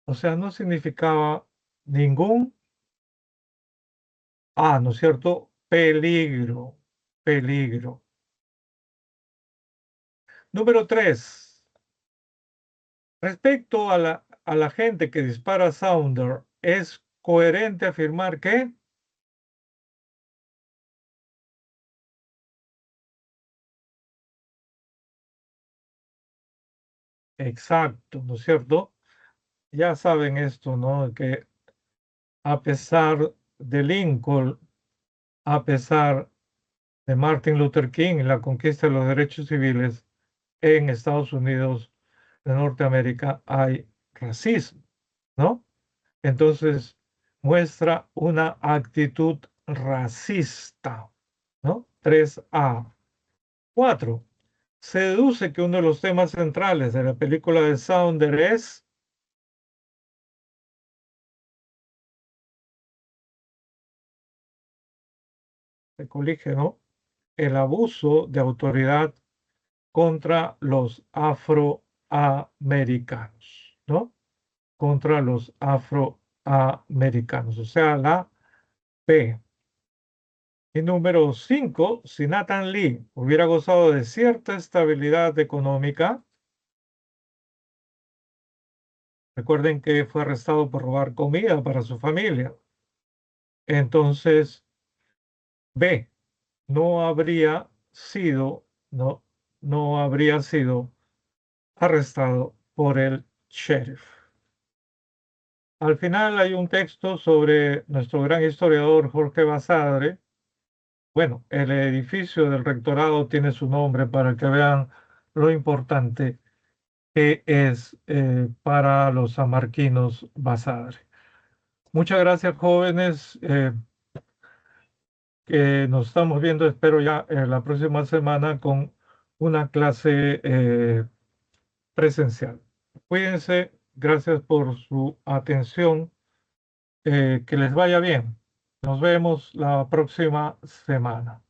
O sea, no significaba ningún, ¿no es cierto? Peligro, peligro. Número tres, respecto a la gente que dispara a Sounder, ¿es coherente afirmar que? Exacto, ¿no es cierto? Ya saben esto, ¿no? Que a pesar de Lincoln, a pesar de Martin Luther King y la conquista de los derechos civiles en Estados Unidos de Norteamérica, hay racismo, ¿no? Entonces muestra una actitud racista, ¿no? 3A. 4. Se deduce que uno de los temas centrales de la película de Sounder es, se colige, ¿no? El abuso de autoridad contra los afroamericanos, ¿no? Contra los afroamericanos, o sea, la P. Y número 5, si Nathan Lee hubiera gozado de cierta estabilidad económica, recuerden que fue arrestado por robar comida para su familia. Entonces, B, no habría sido, no, no habría sido arrestado por el sheriff. Al final hay un texto sobre nuestro gran historiador Jorge Basadre. Bueno, el edificio del rectorado tiene su nombre para que vean lo importante que es para los samarquinos Basadre. Muchas gracias, jóvenes, que nos estamos viendo, espero ya la próxima semana con una clase presencial. Cuídense, gracias por su atención, que les vaya bien. Nos vemos la próxima semana.